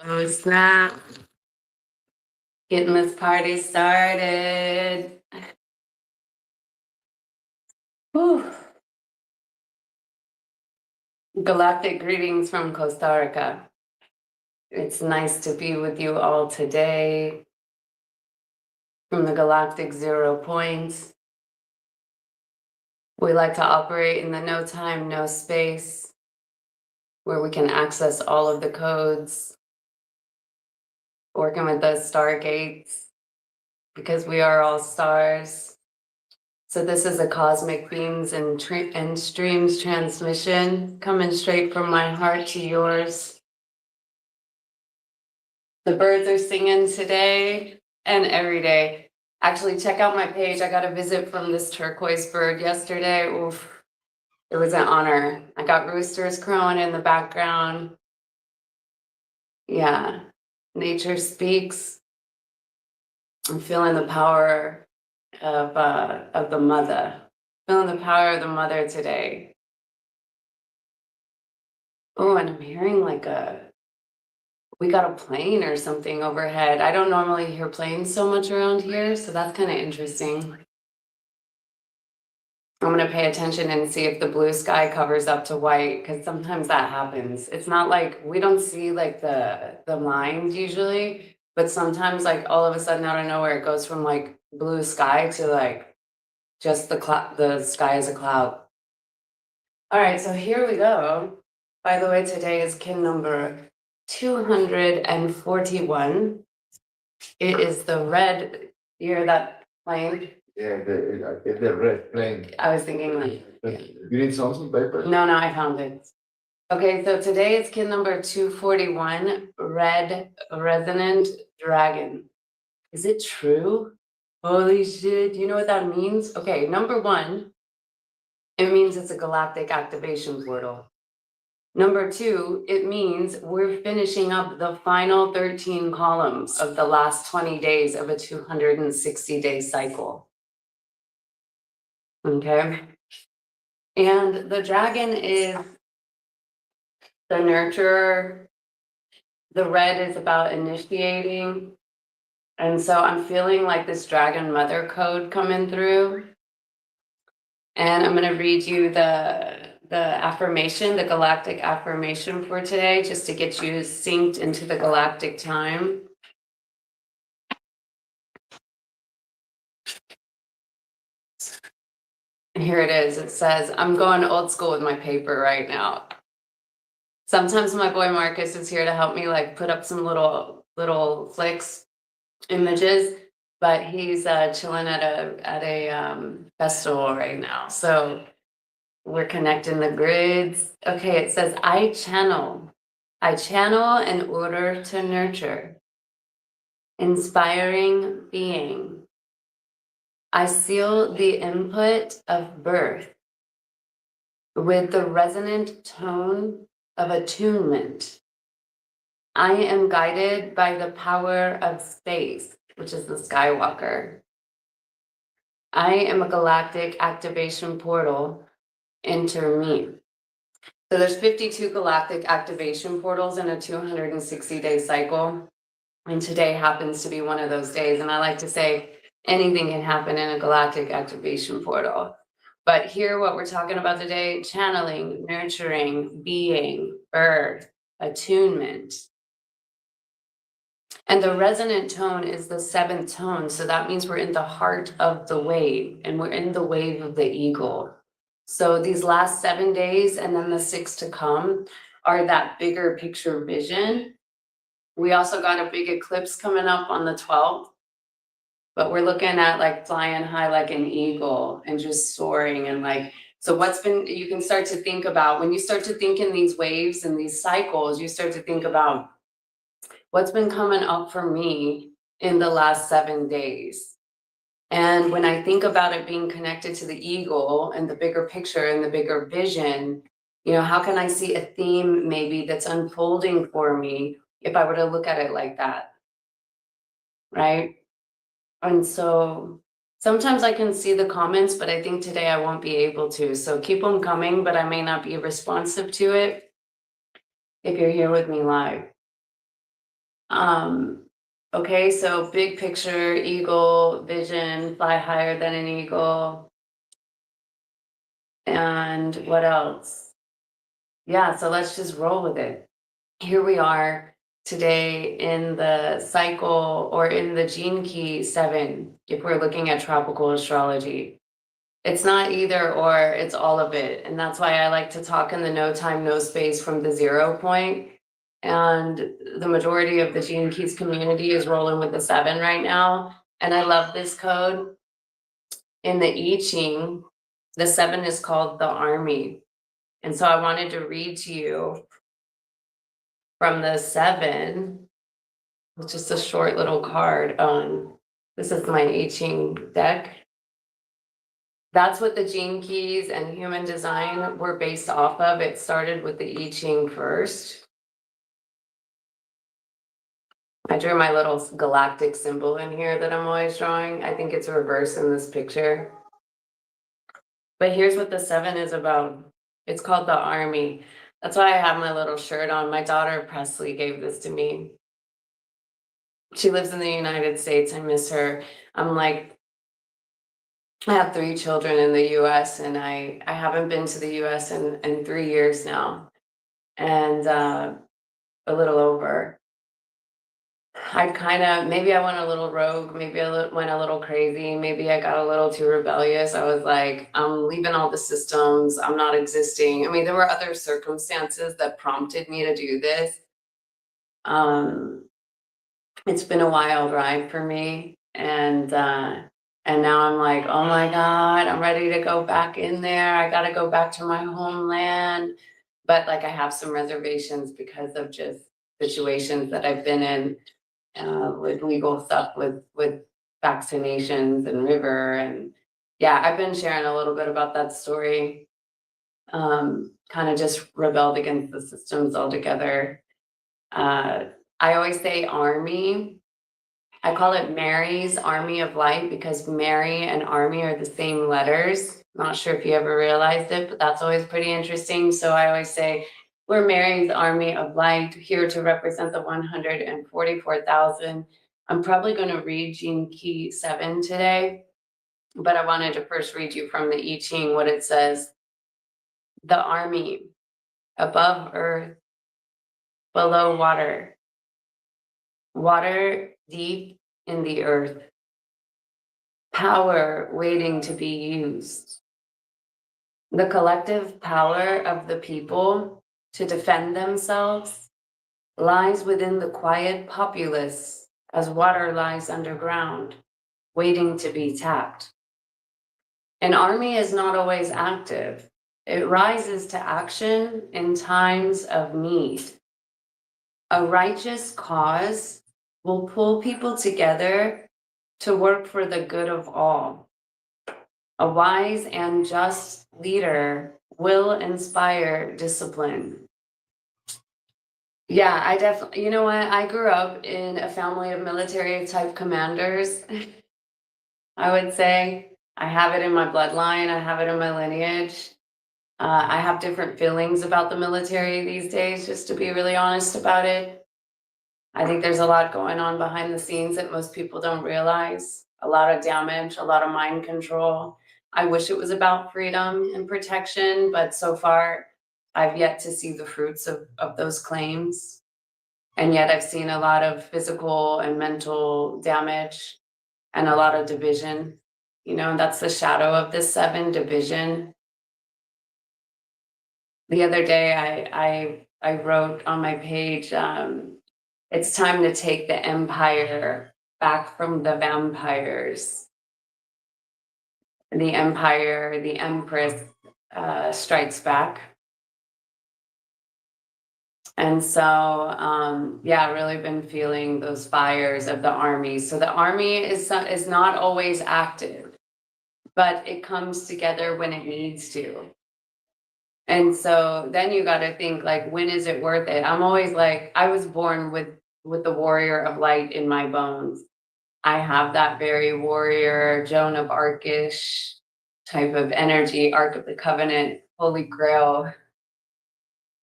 Oh, snap. Getting this party started. Whew. Galactic greetings from Costa Rica. It's nice to be with you all today from the galactic 0 points. We like to operate in the no time, no space, where we can access all of the codes, working with the stargates, because we are all stars. So this is a cosmic beams and streams transmission coming straight from my heart to yours. The birds are singing today and every day. Actually, check out my page. I got a visit from this turquoise bird yesterday. Oof, it was an honor. I got roosters crowing in the background. Yeah, nature speaks. I'm feeling the power of the mother. Feeling the power of the mother today. Oh, and I'm hearing like we got a plane or something overhead. I don't normally hear planes so much around here, so that's kind of interesting. I'm gonna pay attention and see if the blue sky covers up to white, because sometimes that happens. It's not like we don't see like the lines usually, but sometimes like all of a sudden out of nowhere it goes from like blue sky to like just the sky is a cloud. All right, so here we go. By the way, today is kin number 241. It is the red. You hear that plane? Yeah, the red plane. I was thinking like, You need some paper? no, I found it. Okay, so today is kin number 241, red resonant dragon. Is it true? Holy shit, you know what that means? Okay, number one, it means it's a galactic activation portal. Number two, it means we're finishing up the final 13 columns of the last 20 days of a 260-day cycle. Okay. And the dragon is the nurturer. The red is about initiating. And so I'm feeling like this dragon mother code coming through. And I'm going to read you the affirmation, the galactic affirmation for today, just to get you synced into the galactic time. Here it is. It says, I'm going old school with my paper right now. Sometimes my boy Marcus is here to help me like put up some little flicks, images, but he's chilling at a festival right now. So we're connecting the grids. Okay, it says, I channel in order to nurture, inspiring being. I seal the input of birth with the resonant tone of attunement. I am guided by the power of space, which is the Skywalker. I am a galactic activation portal. Enter me. So there's 52 galactic activation portals in a 260-day cycle. And today happens to be one of those days. And I like to say anything can happen in a galactic activation portal. But here, what we're talking about today, channeling, nurturing, being, birth, attunement. And the resonant tone is the 7th tone. So that means we're in the heart of the wave, and we're in the wave of the eagle. So these last 7 days and then the 6 to come are that bigger picture vision. We also got a big eclipse coming up on the 12th, but we're looking at like flying high like an eagle and just soaring. And like, so you can start to think about, when you start to think in these waves and these cycles, you start to think about what's been coming up for me in the last 7 days. And when I think about it being connected to the eagle and the bigger picture and the bigger vision, how can I see a theme maybe that's unfolding for me if I were to look at it like that, right? And so sometimes I can see the comments, but I think today I won't be able to. So keep them coming, but I may not be responsive to it if you're here with me live. Okay, so big picture, eagle, vision, fly higher than an eagle. And what else? Yeah, so let's just roll with it. Here we are today in the cycle or in the gene key 7, if we're looking at tropical astrology. It's not either or, it's all of it. And that's why I like to talk in the no time, no space from the 0 point. And the majority of the Gene Keys community is rolling with the 7 right now. And I love this code. In the I Ching, the 7 is called the army. And so I wanted to read to you from the 7, which is a short little card. This is my I Ching deck. That's what the Gene Keys and human design were based off of. It started with the I Ching first. I drew my little galactic symbol in here that I'm always drawing. I think it's reversed in this picture. But here's what the 7 is about. It's called the army. That's why I have my little shirt on. My daughter Presley gave this to me. She lives in the United States. I miss her. I'm like, I have 3 children in the US, and I haven't been to the US in 3 years now, and a little over. Maybe I went a little rogue, maybe I went a little crazy, maybe I got a little too rebellious. I was like, I'm leaving all the systems, I'm not existing. I mean, there were other circumstances that prompted me to do this. It's been a wild ride for me, and now I'm like, oh my God, I'm ready to go back in there. I got to go back to my homeland. But like, I have some reservations because of just situations that I've been in with legal stuff with vaccinations and river. And yeah, I've been sharing a little bit about that story. Kind of just rebelled against the systems altogether. I always say army. I call it Mary's Army of Light because Mary and army are the same letters. Not sure if you ever realized it, but that's always pretty interesting. So I always say, we're Mary's Army of Light, here to represent the 144,000. I'm probably going to read Gene Key 7 today, but I wanted to first read you from the I Ching what it says. The army, above earth, below water, water deep in the earth, power waiting to be used. The collective power of the people to defend themselves lies within the quiet populace as water lies underground, waiting to be tapped. An army is not always active. It rises to action in times of need. A righteous cause will pull people together to work for the good of all. A wise and just leader will inspire discipline. Yeah, I definitely, you know what? I grew up in a family of military type commanders. I would say I have it in my bloodline, I have it in my lineage. I have different feelings about the military these days, just to be really honest about it. I think there's a lot going on behind the scenes that most people don't realize. A lot of damage, a lot of mind control. I wish it was about freedom and protection, but so far I've yet to see the fruits of those claims. And yet I've seen a lot of physical and mental damage and a lot of division. You know, that's the shadow of this 7, division. The other day I wrote on my page, it's time to take the empire back from the vampires. The empire, the empress strikes back. And so, yeah, really been feeling those fires of the army. So the army is not always active, but it comes together when it needs to. And so then you got to think, like, when is it worth it? I'm always like, I was born with the warrior of light in my bones. I have that very warrior, Joan of Arcish type of energy, Ark of the Covenant, Holy Grail,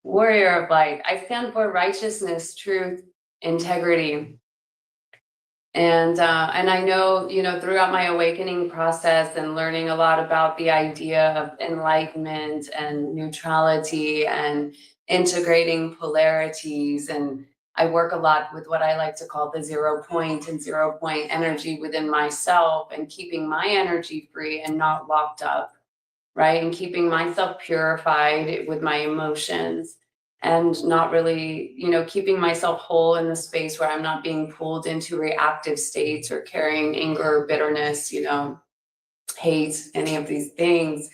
warrior of light. I stand for righteousness, truth, integrity. And I know, you know, throughout my awakening process and learning a lot about the idea of enlightenment and neutrality and integrating polarities, and I work a lot with what I like to call the 0 point and 0 point energy within myself, and keeping my energy free and not locked up, right? And keeping myself purified with my emotions, and not really, you know, keeping myself whole in the space where I'm not being pulled into reactive states or carrying anger or bitterness, you know, hate, any of these things,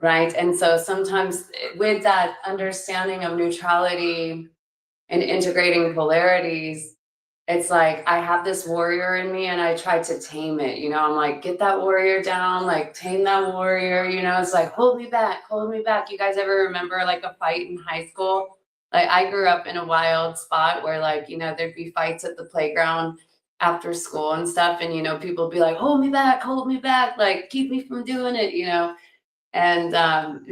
right? And so sometimes with that understanding of neutrality and integrating polarities, it's like I have this warrior in me and I try to tame it, you know, I'm like, get that warrior down, like tame that warrior, you know, it's like, hold me back, hold me back. You guys ever remember like a fight in high school? Like I grew up in a wild spot where, like, you know, there'd be fights at the playground after school and stuff. And, you know, people would be like, hold me back, like keep me from doing it, you know? And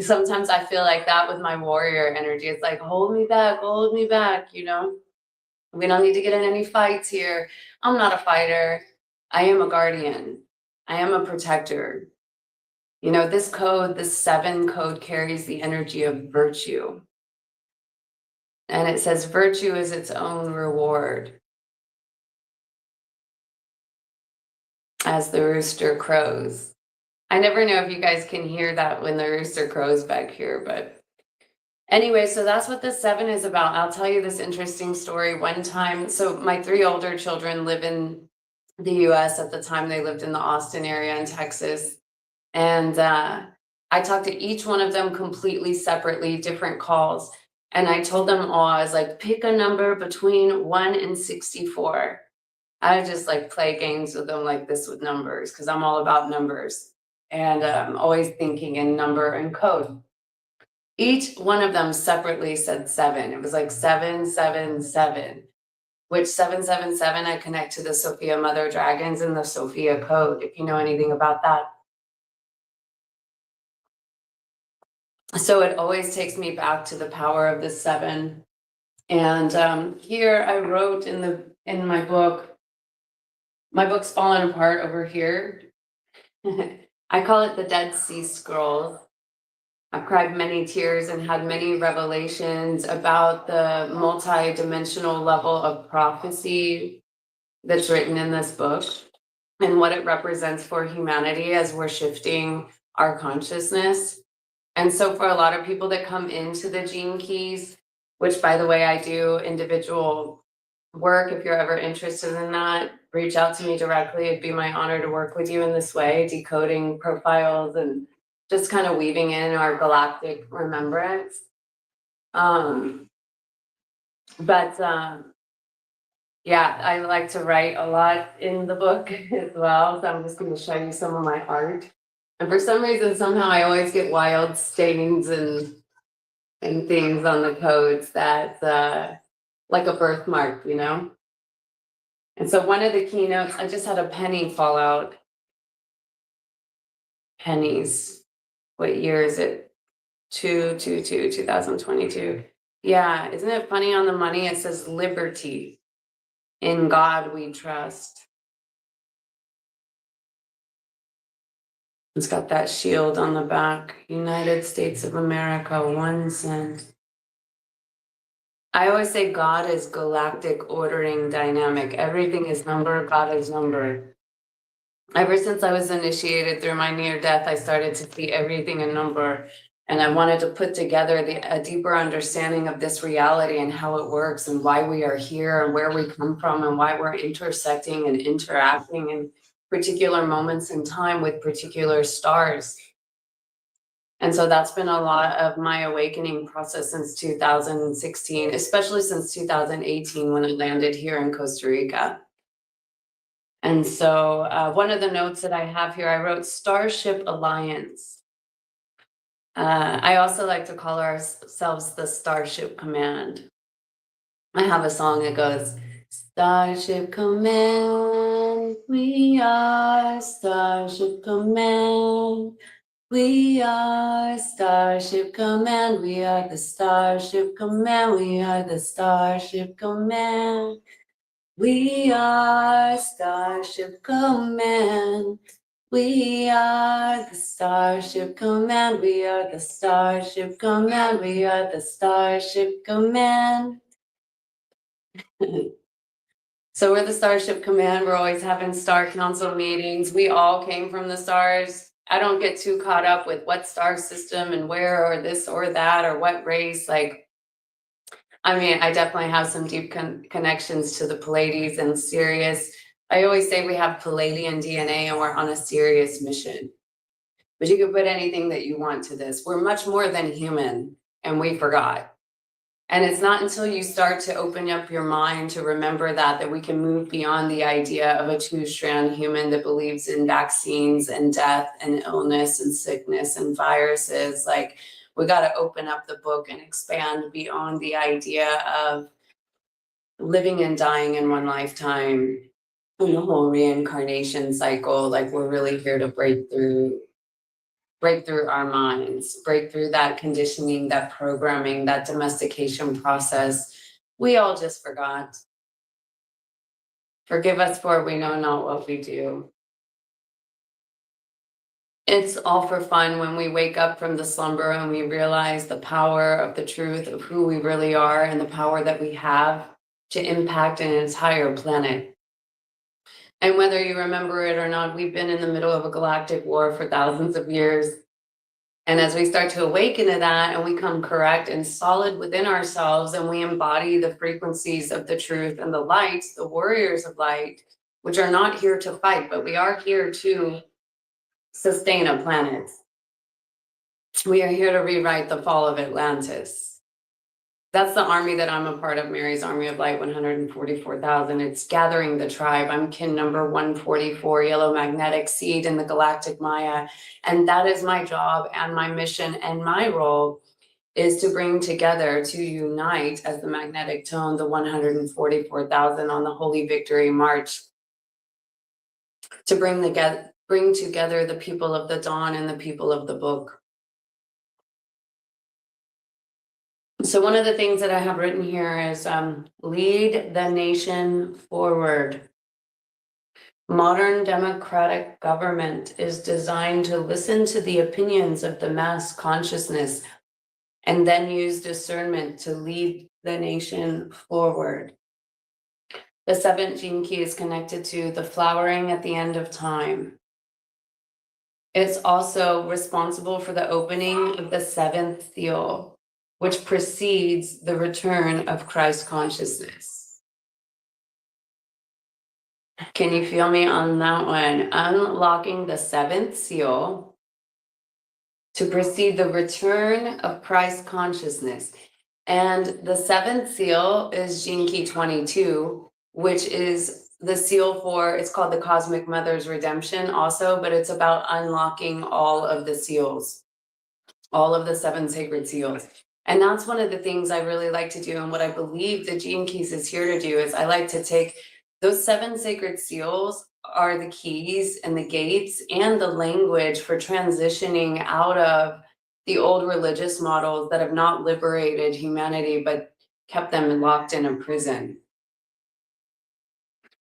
sometimes I feel like that with my warrior energy. It's like, hold me back, you know? We don't need to get in any fights here. I'm not a fighter. I am a guardian. I am a protector. You know, this code, this 7 code, carries the energy of virtue. And it says virtue is its own reward. As the rooster crows. I never know if you guys can hear that when the rooster crows back here, but anyway, so that's what the 7 is about. I'll tell you this interesting story. One time, so my 3 older children live in the US. At the time, they lived in the Austin area in Texas. And I talked to each one of them completely separately, different calls. And I told them all, I was like, pick a number between 1 and 64. I would just like play games with them like this with numbers, because I'm all about numbers. And always thinking in number and code. Each one of them separately said 7. It was like 777, which 777 I connect to the Sophia Mother Dragons and the Sophia Code, if you know anything about that. So it always takes me back to the power of the 7. And here I wrote in my book, my book's fallen apart over here. I call it the Dead Sea Scrolls. I've cried many tears and had many revelations about the multi-dimensional level of prophecy that's written in this book and what it represents for humanity as we're shifting our consciousness. And so for a lot of people that come into the Gene Keys, which by the way, I do individual work, if you're ever interested in that, reach out to me directly. It'd be my honor to work with you in this way, decoding profiles and just kind of weaving in our galactic remembrance. Yeah, I like to write a lot in the book as well. So I'm just going to show you some of my art. And for some reason, somehow I always get wild stains and things on the codes that like a birthmark, you know? And so one of the keynotes, I just had a penny fall out. Pennies. What year is it? 2022. Yeah, isn't it funny on the money? It says liberty. In God we trust. It's got that shield on the back. United States of America, 1 cent. I always say God is galactic ordering dynamic. Everything is number, God is number. Ever since I was initiated through my near death, I started to see everything in number. And I wanted to put together a deeper understanding of this reality and how it works and why we are here and where we come from and why we're intersecting and interacting in particular moments in time with particular stars. And so that's been a lot of my awakening process since 2016, especially since 2018 when I landed here in Costa Rica. And so one of the notes that I have here, I wrote Starship Alliance. I also like to call ourselves the Starship Command. I have a song that goes, Starship Command, we are Starship Command. We are Starship Command, we are the Starship Command, we are the Starship Command. We are Starship Command. We are the Starship Command, we are the Starship Command, we are the Starship Command. So we're the Starship Command, we're always having Star Council meetings, we all came from the stars. I don't get too caught up with what star system and where or this or that or what race, like. I mean, I definitely have some deep connections to the Pleiades and Sirius. I always say we have Palladian DNA and we're on a serious mission. But you can put anything that you want to this. We're much more than human, and we forgot. And it's not until you start to open up your mind to remember that we can move beyond the idea of a two-strand human that believes in vaccines and death and illness and sickness and viruses. Like, we got to open up the book and expand beyond the idea of living and dying in one lifetime and the whole reincarnation cycle. Like, we're really here to break through our minds, break through that conditioning, that programming, that domestication process. We all just forgot. Forgive us for we know not what we do. It's all for fun when we wake up from the slumber and we realize the power of the truth of who we really are and the power that we have to impact an entire planet. And whether you remember it or not, we've been in the middle of a galactic war for thousands of years. And as we start to awaken to that and we come correct and solid within ourselves and we embody the frequencies of the truth and the light, the warriors of light, which are not here to fight, but we are here to sustain a planet. We are here to rewrite the fall of Atlantis. That's the army that I'm a part of, Mary's Army of Light, 144,000. It's gathering the tribe. I'm kin number 144, yellow magnetic seed in the galactic Maya. And that is my job and my mission and my role is to bring together, to unite as the magnetic tone, the 144,000 on the Holy Victory March, to bring together the people of the dawn and the people of the book. So one of the things that I have written here is lead the nation forward. Modern democratic government is designed to listen to the opinions of the mass consciousness and then use discernment to lead the nation forward. The seventh gene key is connected to the flowering at the end of time. It's also responsible for the opening of the seventh seal, which precedes the return of Christ consciousness. Can you feel me on that one? Unlocking the seventh seal to precede the return of Christ consciousness. And the seventh seal is Gene Key 22, which is the seal for, it's called the Cosmic Mother's Redemption also, but it's about unlocking all of the seals, all of the seven sacred seals. And that's one of the things I really like to do. And what I believe the Gene Keys is here to do is I like to take those seven sacred seals are the keys and the gates and the language for transitioning out of the old religious models that have not liberated humanity, but kept them locked in a prison.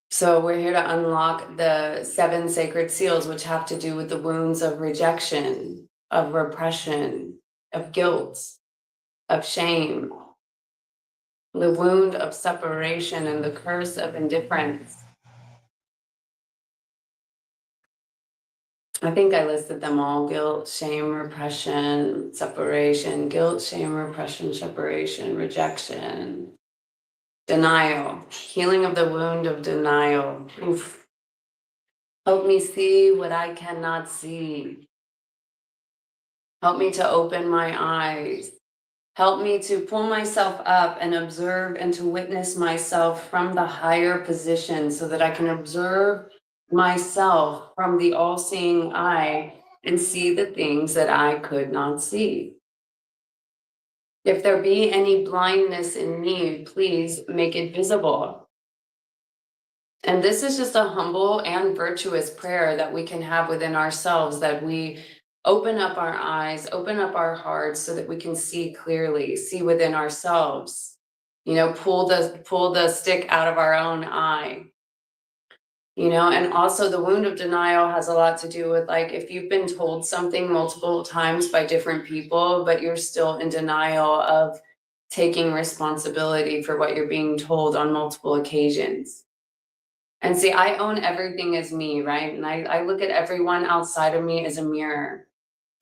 So we're here to unlock the seven sacred seals, which have to do with the wounds of rejection, of repression, of guilt, of shame, the wound of separation and the curse of indifference. I think I listed them all: guilt, shame, repression, separation, guilt, shame, repression, separation, rejection, denial, healing of the wound of denial. Oof. Help me see what I cannot see. Help me to open my eyes. Help me to pull myself up and observe and to witness myself from the higher position so that I can observe myself from the all-seeing eye and see the things that I could not see. If there be any blindness in me, please make it visible. And this is just a humble and virtuous prayer that we can have within ourselves, that we open up our eyes, open up our hearts so that we can see clearly, see within ourselves. You know, pull the stick out of our own eye. You know, and also the wound of denial has a lot to do with, like, if you've been told something multiple times by different people, but you're still in denial of taking responsibility for what you're being told on multiple occasions. And see, I own everything as me, right? And I look at everyone outside of me as a mirror.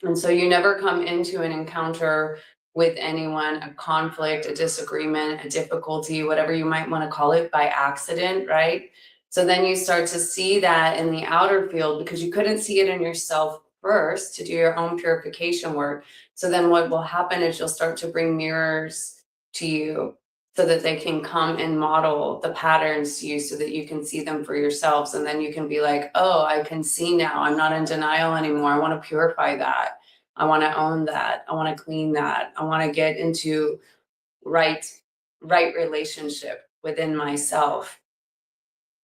And so you never come into an encounter with anyone, a conflict, a disagreement, a difficulty, whatever you might want to call it, by accident, right? So then you start to see that in the outer field because you couldn't see it in yourself first to do your own purification work. So then what will happen is you'll start to bring mirrors to you so that they can come and model the patterns to you so that you can see them for yourselves. And then you can be like, oh, I can see now. I'm not in denial anymore. I want to purify that. I want to own that. I want to clean that. I want to get into right relationship within myself.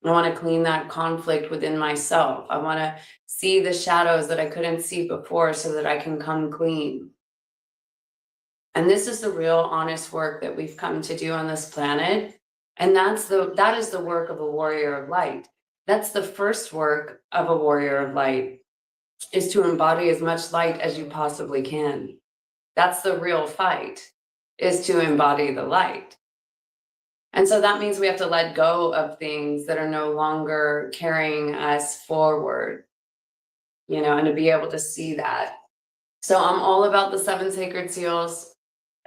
I want to clean that conflict within myself. I want to see the shadows that I couldn't see before so that I can come clean. And this is the real honest work that we've come to do on this planet. And that is the work of a warrior of light. That's the first work of a warrior of light, is to embody as much light as you possibly can. That's the real fight, is to embody the light. And so that means we have to let go of things that are no longer carrying us forward, you know, and to be able to see that. So I'm all about the 7 sacred seals.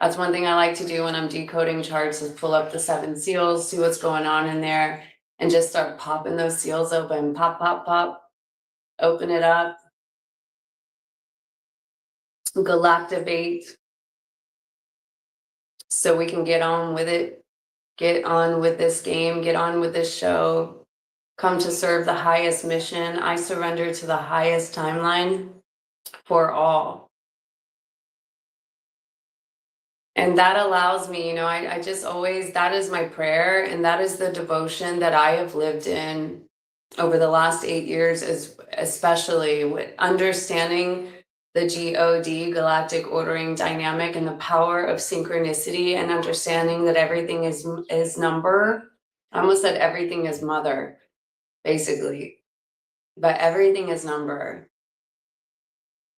That's one thing I like to do when I'm decoding charts, is pull up the 7 seals, see what's going on in there, and just start popping those seals open. Pop, pop, pop. Open it up. Galactivate. So we can get on with it. Get on with this game. Get on with this show. Come to serve the highest mission. I surrender to the highest timeline for all. And that allows me, you know, I just always, that is my prayer. And that is the devotion that I have lived in over the last 8 years, especially with understanding the GOD, galactic ordering dynamic, and the power of synchronicity, and understanding that everything is number. I almost said everything is mother, basically, but everything is number.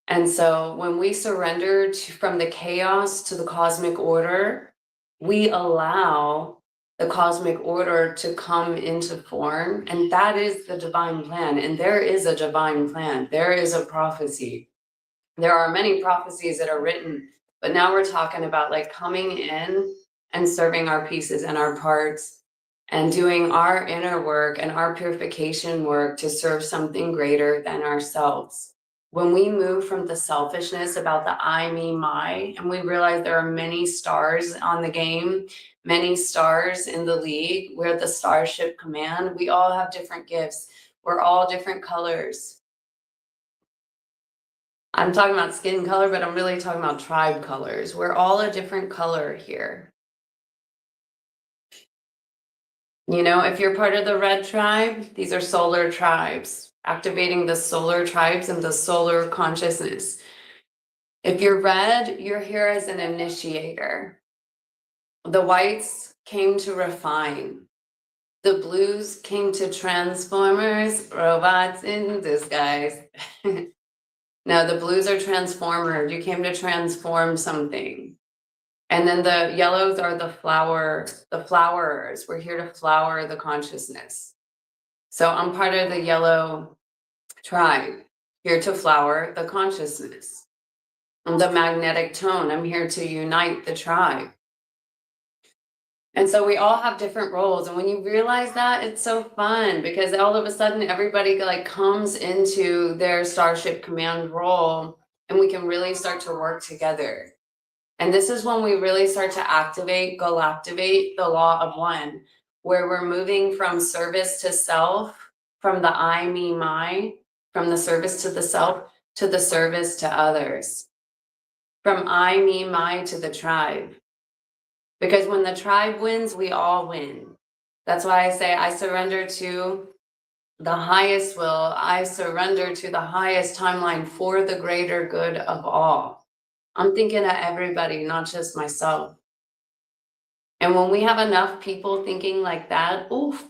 And so when we surrender from the chaos to the cosmic order, we allow the cosmic order to come into form. And that is the divine plan. And there is a divine plan. There is a prophecy. There are many prophecies that are written, but now we're talking about, like, coming in and serving our pieces and our parts and doing our inner work and our purification work to serve something greater than ourselves. When we move from the selfishness about the I, me, my, and we realize there are many stars on the game, many stars in the league, we're the Starship Command. We all have different gifts. We're all different colors. I'm talking about skin color, but I'm really talking about tribe colors. We're all a different color here. You know, if you're part of the red tribe, these are solar tribes, activating the solar tribes and the solar consciousness. If you're red, you're here as an initiator. The whites came to refine. The blues came to transformers, robots in disguise. No, the blues are transformers. You came to transform something. And then the yellows are the flowerers. We're here to flower the consciousness. So I'm part of the yellow tribe, here to flower the consciousness. I'm the magnetic tone. I'm here to unite the tribe. And so we all have different roles. And when you realize that, it's so fun, because all of a sudden everybody, like, comes into their Starship Command role, and we can really start to work together. And this is when we really start to galactivate the law of one, where we're moving from service to self, from the I, me, my, from the service to the self to the service to others, from I, me, my to the tribe. Because when the tribe wins, we all win. That's why I say I surrender to the highest will, I surrender to the highest timeline for the greater good of all. I'm thinking of everybody, not just myself. And when we have enough people thinking like that, oof,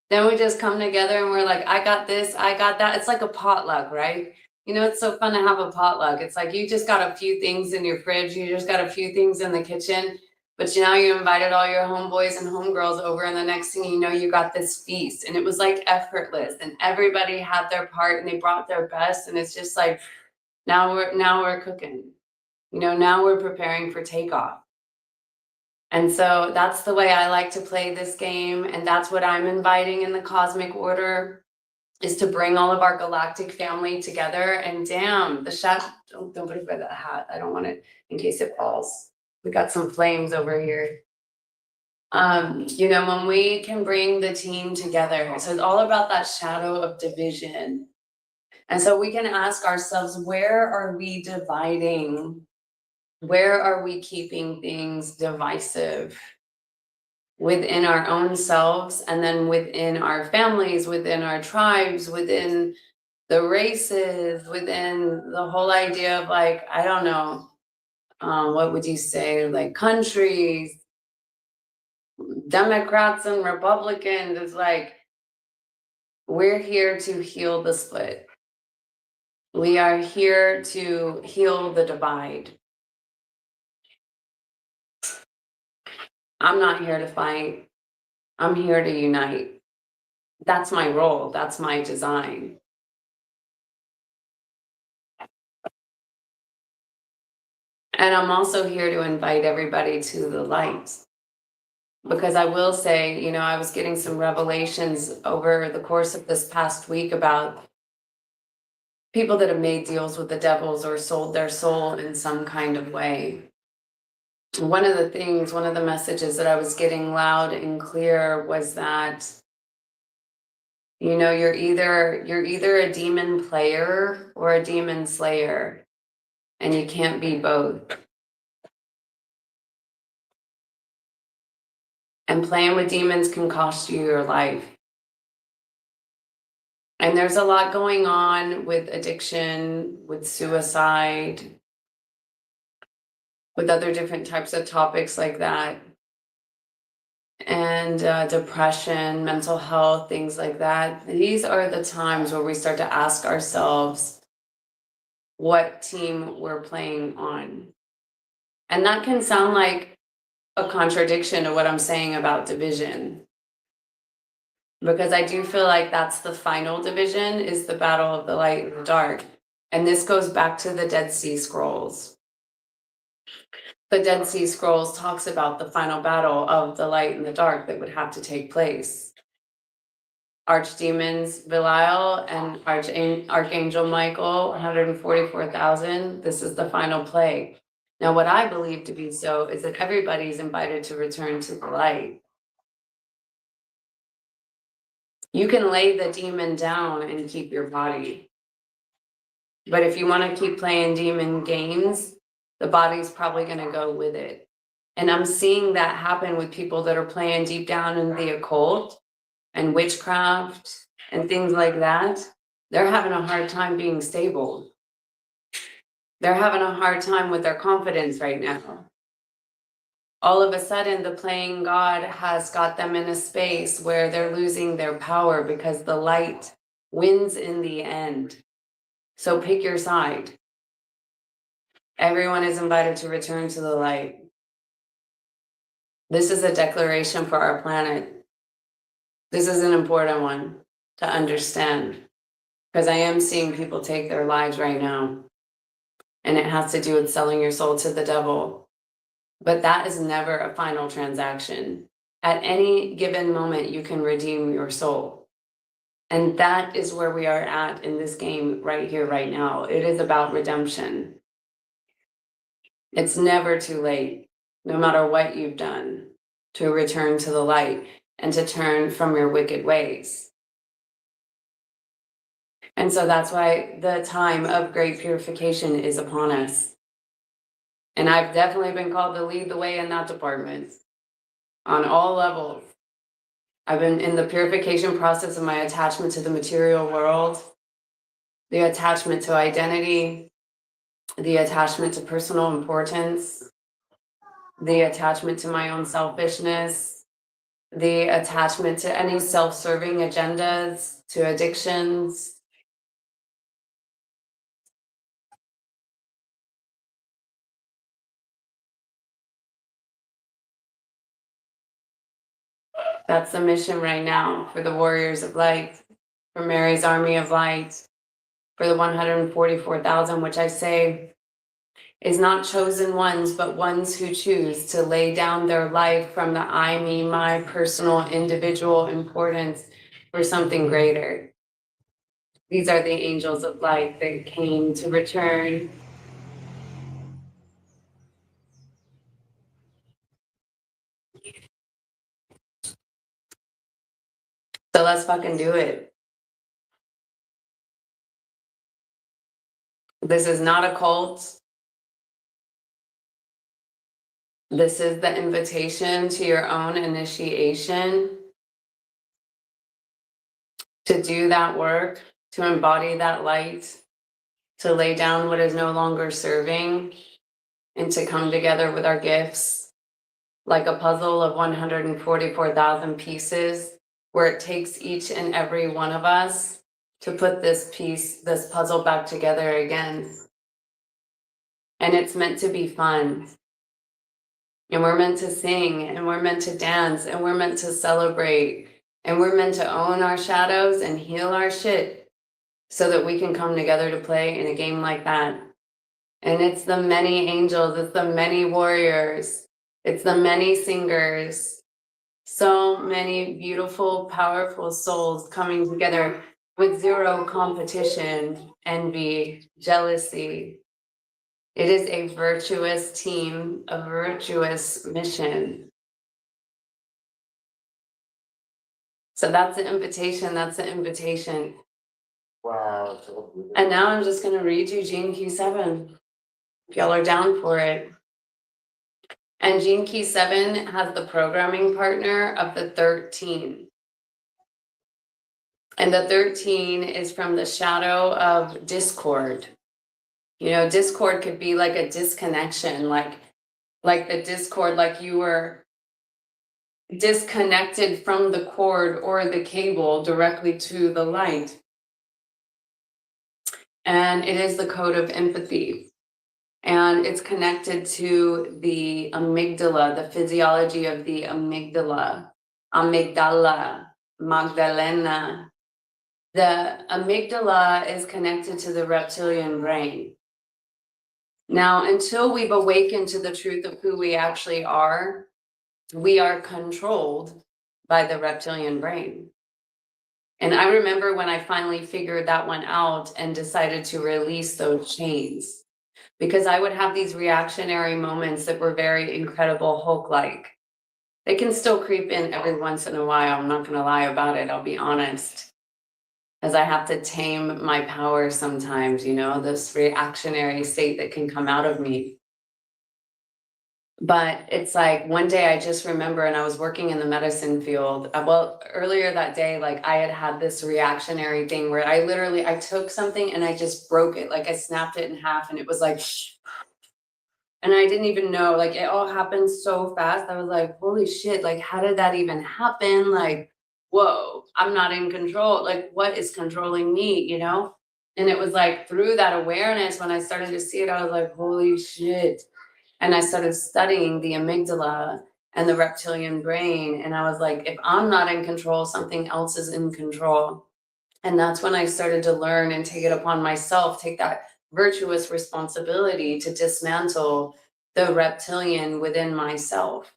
then we just come together and we're like, I got this, I got that. It's like a potluck, right? You know, it's so fun to have a potluck. It's like you just got a few things in your fridge, you just got a few things in the kitchen, but now you invited all your homeboys and homegirls over, and the next thing you know, you got this feast. And it was like effortless, and everybody had their part and they brought their best. And it's just like, now we're cooking. You know, now we're preparing for takeoff. And so that's the way I like to play this game. And that's what I'm inviting in the cosmic order, is to bring all of our galactic family together. And damn, the shot, don't put it by that hat. I don't want it in case it falls. We got some flames over here. You know, when we can bring the team together, so it's all about that shadow of division. And so we can ask ourselves, where are we dividing? Where are we keeping things divisive within our own selves, and then within our families, within our tribes, within the races, within the whole idea of, like, I don't know, what would you say, like countries, Democrats and Republicans? It's like, we're here to heal the split. We are here to heal the divide. I'm not here to fight. I'm here to unite. That's my role. That's my design. And I'm also here to invite everybody to the light. Because I will say, you know, I was getting some revelations over the course of this past week about people that have made deals with the devils or sold their soul in some kind of way. One of the messages that I was getting loud and clear was that, you know, you're either a demon player or a demon slayer, and you can't be both. And playing with demons can cost you your life. And there's a lot going on with addiction, with suicide, with other different types of topics like that. And depression, mental health, things like that. These are the times where we start to ask ourselves what team we're playing on. And that can sound like a contradiction to what I'm saying about division. Because I do feel like that's the final division, is the battle of the light and the dark. And this goes back to the Dead Sea Scrolls. The Dead Sea Scrolls talks about the final battle of the light and the dark that would have to take place. Archdemons Belial and Archangel Michael, 144,000. This is the final plague. Now, what I believe to be so is that everybody's invited to return to the light. You can lay the demon down and keep your body. But if you want to keep playing demon games, the body's probably going to go with it. And I'm seeing that happen with people that are playing deep down in the occult and witchcraft and things like that. They're having a hard time being stable. They're having a hard time with their confidence right now. All of a sudden, the playing God has got them in a space where they're losing their power because the light wins in the end. So pick your side. Everyone is invited to return to the light. This is a declaration for our planet. This is an important one to understand, because I am seeing people take their lives right now. And it has to do with selling your soul to the devil. But that is never a final transaction. At any given moment, you can redeem your soul. And that is where we are at in this game right here, right now. It is about redemption. It's never too late, no matter what you've done, to return to the light and to turn from your wicked ways. And so that's why the time of great purification is upon us. And I've definitely been called to lead the way in that department on all levels. I've been in the purification process of my attachment to the material world, the attachment to identity, the attachment to personal importance, the attachment to my own selfishness, the attachment to any self-serving agendas, to addictions. That's the mission right now for the Warriors of Light, for Mary's Army of Light, for the 144,000, which I say is not chosen ones, but ones who choose to lay down their life from the I, me, my personal, individual importance for something greater. These are the angels of light that came to return. So let's fucking do it. This is not a cult. This is the invitation to your own initiation, to do that work, to embody that light, to lay down what is no longer serving, and to come together with our gifts like a puzzle of 144,000 pieces, where it takes each and every one of us to put this puzzle back together again. And it's meant to be fun. And we're meant to sing, and we're meant to dance, and we're meant to celebrate, and we're meant to own our shadows and heal our shit so that we can come together to play in a game like that. And it's the many angels, it's the many warriors, it's the many singers, so many beautiful, powerful souls coming together with zero competition, envy, jealousy. It is a virtuous team, a virtuous mission. So that's the invitation, that's the invitation. Wow. And now I'm just gonna read you Gene Key 7, if y'all are down for it. And Gene Key 7 has the programming partner of the 13. And the 13 is from the shadow of discord. You know, discord could be like a disconnection, like the discord, like you were disconnected from the cord or the cable directly to the light. And it is the code of empathy. And it's connected to the amygdala, the physiology of the amygdala, Magdalena. The amygdala is connected to the reptilian brain. Now, until we've awakened to the truth of who we actually are, we are controlled by the reptilian brain. And I remember when I finally figured that one out and decided to release those chains, because I would have these reactionary moments that were very incredible Hulk-like. They can still creep in every once in a while. I'm not going to lie about it. I'll be honest. As I have to tame my power sometimes, you know, this reactionary state that can come out of me. But it's like one day I just remember, and I was working in the medicine field. Well, earlier that day, like I had this reactionary thing where I took something and I just broke it. Like I snapped it in half and it was like, and I didn't even know, like it all happened so fast. I was like, holy shit, like how did that even happen? Like, whoa, I'm not in control. Like what is controlling me, you know? And it was like through that awareness, when I started to see it, I was like, holy shit. And I started studying the amygdala and the reptilian brain. And I was like, if I'm not in control, something else is in control. And that's when I started to learn and take it upon myself, take that virtuous responsibility to dismantle the reptilian within myself.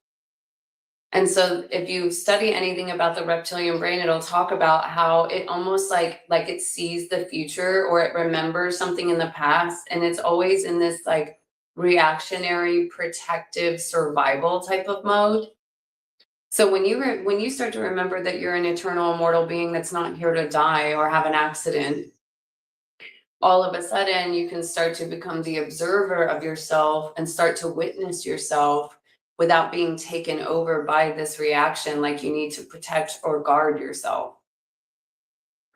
And so if you study anything about the reptilian brain, it'll talk about how it almost like it sees the future or it remembers something in the past. And it's always in this like reactionary, protective, survival type of mode. So when you start to remember that you're an eternal immortal being that's not here to die or have an accident, all of a sudden you can start to become the observer of yourself and start to witness yourself without being taken over by this reaction, like you need to protect or guard yourself.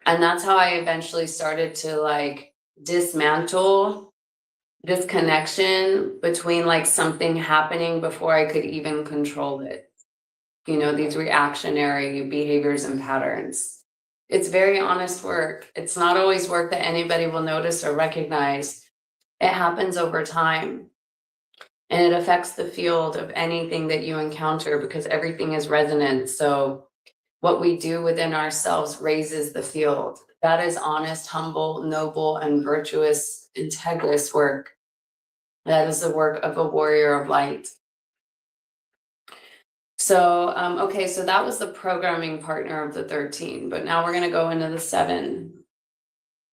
And that's how I eventually started to like dismantle this connection between like something happening before I could even control it. You know, these reactionary behaviors and patterns. It's very honest work. It's not always work that anybody will notice or recognize. It happens over time. And it affects the field of anything that you encounter because everything is resonant. So what we do within ourselves raises the field. That is honest, humble, noble, and virtuous, integrous work. That is the work of a warrior of light. So, okay, so that was the programming partner of the 13, but now we're going to go into the 7.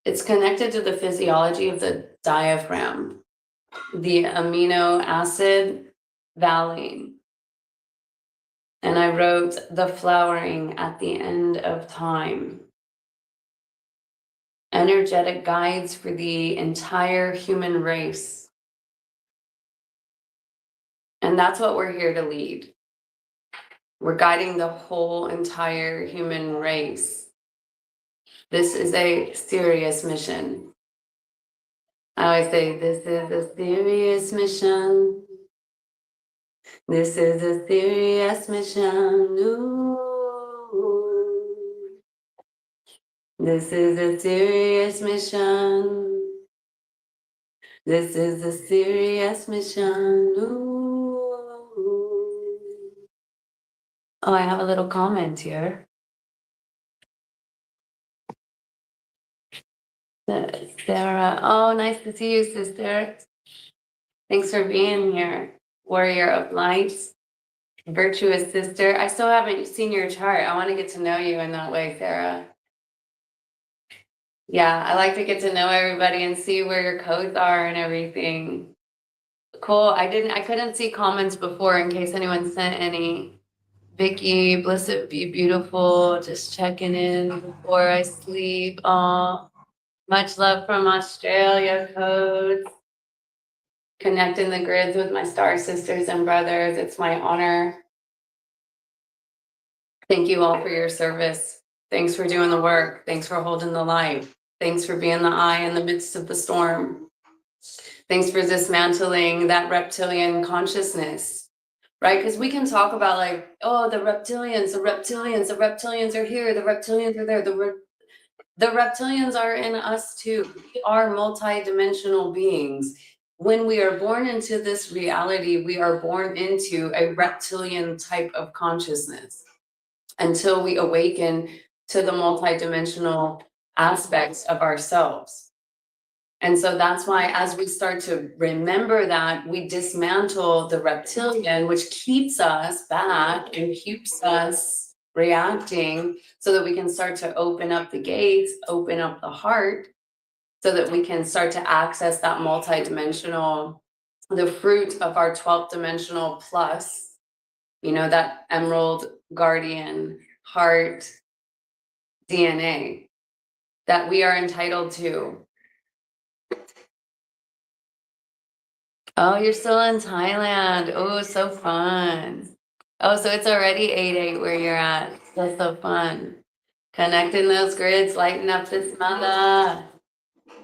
It's connected to the physiology of the diaphragm, the amino acid valine. And I wrote the flowering at the end of time. Energetic guides for the entire human race. And that's what we're here to lead. We're guiding the whole entire human race. This is a serious mission. I always say, this is a serious mission. This is a serious mission. Ooh. This is a serious mission. This is a serious mission. Ooh. Oh, I have a little comment here. Sarah, oh, nice to see you, sister. Thanks for being here. Warrior of light, virtuous sister. I still haven't seen your chart. I want to get to know you in that way, Sarah. Yeah, I like to get to know everybody and see where your codes are and everything. Cool. I couldn't see comments before in case anyone sent any. Vicky, bless it be beautiful. Just checking in before I sleep. Oh, much love from Australia, codes. Connecting the grids with my star sisters and brothers. It's my honor. Thank you all for your service. Thanks for doing the work. Thanks for holding the light. Thanks for being the eye in the midst of the storm. Thanks for dismantling that reptilian consciousness, right? Because we can talk about like, oh, the reptilians are here, the reptilians are there. The reptilians are in us too. We are multi-dimensional beings. When we are born into this reality, we are born into a reptilian type of consciousness until we awaken to the multi-dimensional aspects of ourselves. And so that's why as we start to remember that, we dismantle the reptilian, which keeps us back and keeps us reacting so that we can start to open up the gates, open up the heart, so that we can start to access that multi-dimensional, the fruit of our 12th dimensional plus, you know, that emerald guardian heart DNA that we are entitled to. Oh, you're still in Thailand. Oh, so fun. Oh, so it's already 8/8 where you're at. That's so fun. Connecting those grids, lighting up this mother.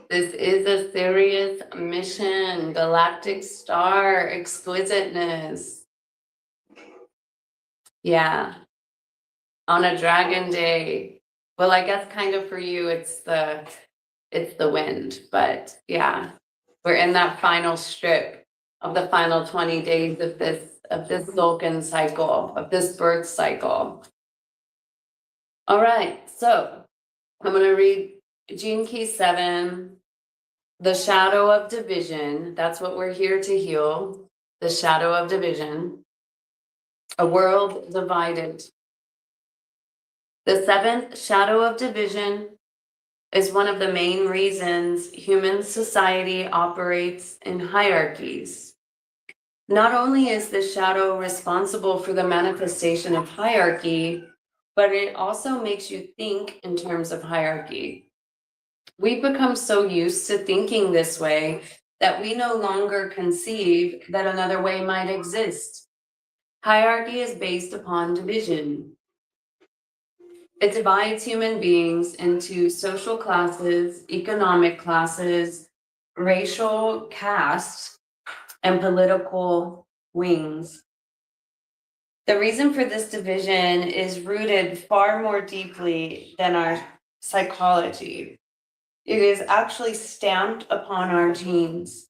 This is a serious mission. Galactic star, exquisiteness. Yeah. On a dragon day. Well, I guess kind of for you, it's the wind, but yeah. We're in that final strip of the final 20 days of this Vulcan cycle, of this birth cycle. All right, so I'm going to read Gene Key 7, the shadow of division. That's what we're here to heal, the shadow of division, a world divided. The 7th shadow of division is one of the main reasons human society operates in hierarchies. Not only is the shadow responsible for the manifestation of hierarchy, but it also makes you think in terms of hierarchy. We've become so used to thinking this way that we no longer conceive that another way might exist. Hierarchy is based upon division. It divides human beings into social classes, economic classes, racial castes, and political wings. The reason for this division is rooted far more deeply than our psychology. It is actually stamped upon our genes.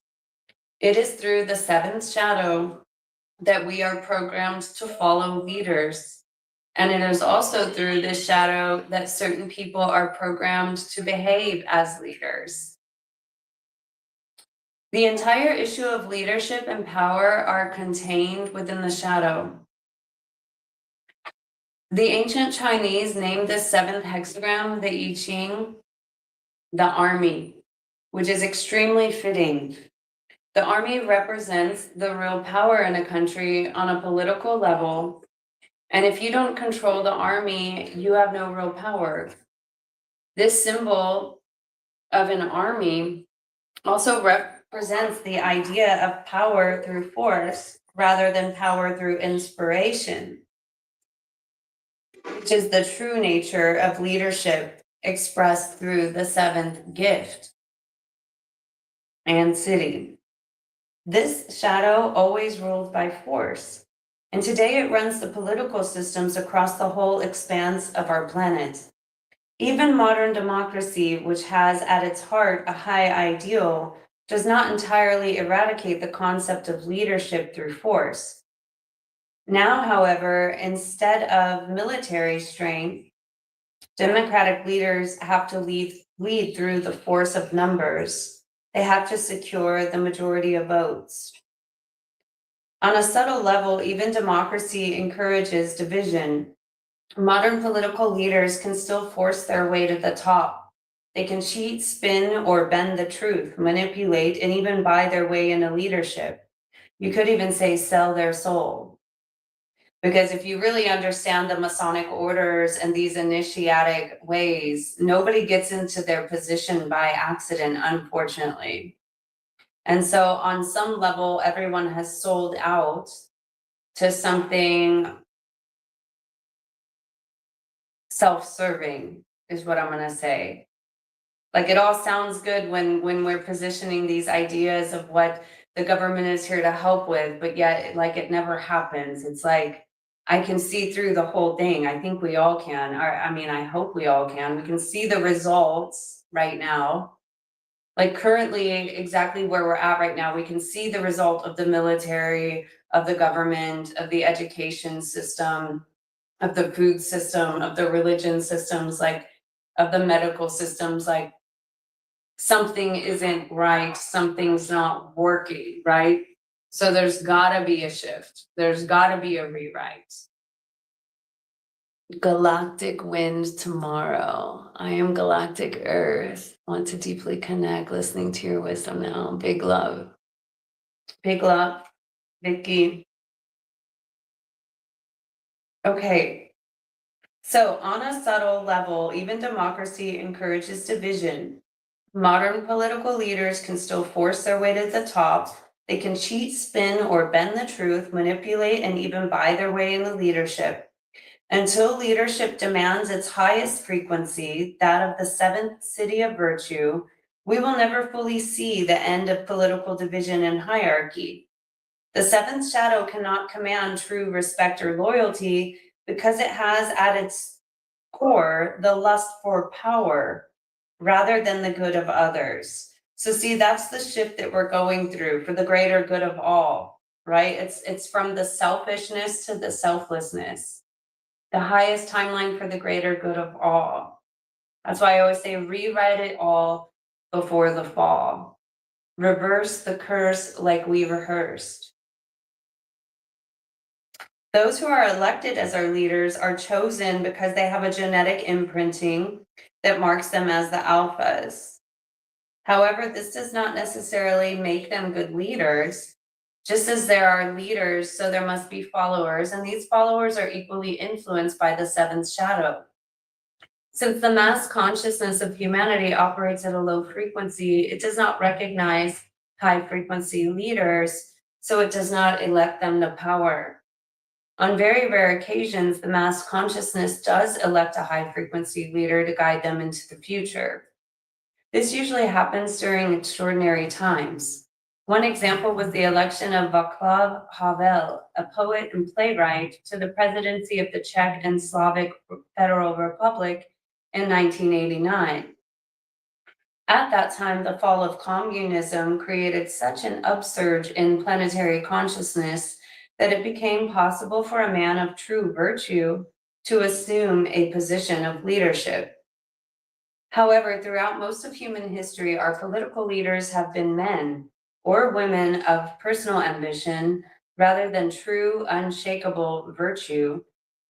It is through the seventh shadow that we are programmed to follow leaders. And it is also through this shadow that certain people are programmed to behave as leaders. The entire issue of leadership and power are contained within the shadow. The ancient Chinese named this seventh hexagram, the I Ching, the army, which is extremely fitting. The army represents the real power in a country on a political level. And if you don't control the army, you have no real power. This symbol of an army also represents the idea of power through force rather than power through inspiration, which is the true nature of leadership expressed through the seventh gift and siddhi. This shadow always ruled by force, and today it runs the political systems across the whole expanse of our planet. Even modern democracy, which has at its heart a high ideal, does not entirely eradicate the concept of leadership through force. Now, however, instead of military strength, democratic leaders have to lead through the force of numbers. They have to secure the majority of votes. On a subtle level, even democracy encourages division. Modern political leaders can still force their way to the top. They can cheat, spin, or bend the truth, manipulate, and even buy their way into leadership. You could even say sell their soul. Because if you really understand the Masonic orders and these initiatic ways, nobody gets into their position by accident, unfortunately. And so on some level, everyone has sold out to something self-serving, is what I'm gonna say. Like, it all sounds good when we're positioning these ideas of what the government is here to help with, but yet like it never happens. It's like, I can see through the whole thing. I think we all can, or I mean, I hope we all can. We can see the results right now. Like currently, exactly where we're at right now, we can see the result of the military, of the government, of the education system, of the food system, of the religion systems, like of the medical systems, like something isn't right, something's not working, right? So there's gotta be a shift. There's gotta be a rewrite. Galactic wind tomorrow. I am galactic earth. Want to deeply connect, listening to your wisdom now. Big love. Big love, Vicky. Okay. So on a subtle level, even democracy encourages division. Modern political leaders can still force their way to the top. They can cheat, spin, or bend the truth, manipulate, and even buy their way into leadership. Until leadership demands its highest frequency, that of the seventh siddhi of virtue, we will never fully see the end of political division and hierarchy. The seventh shadow cannot command true respect or loyalty because it has at its core the lust for power rather than the good of others. So see, that's the shift that we're going through for the greater good of all, right? It's from the selfishness to the selflessness, the highest timeline for the greater good of all. That's why I always say rewrite it all before the fall. Reverse the curse like we rehearsed. Those who are elected as our leaders are chosen because they have a genetic imprinting that marks them as the alphas. However, this does not necessarily make them good leaders. Just as there are leaders, so there must be followers, and these followers are equally influenced by the seventh shadow. Since the mass consciousness of humanity operates at a low frequency, it does not recognize high frequency leaders, so it does not elect them to power. On very rare occasions, the mass consciousness does elect a high frequency leader to guide them into the future. This usually happens during extraordinary times. One example was the election of Václav Havel, a poet and playwright, to the presidency of the Czech and Slavic Federal Republic in 1989. At that time, the fall of communism created such an upsurge in planetary consciousness that it became possible for a man of true virtue to assume a position of leadership. However, throughout most of human history, our political leaders have been men or women of personal ambition rather than true, unshakable virtue.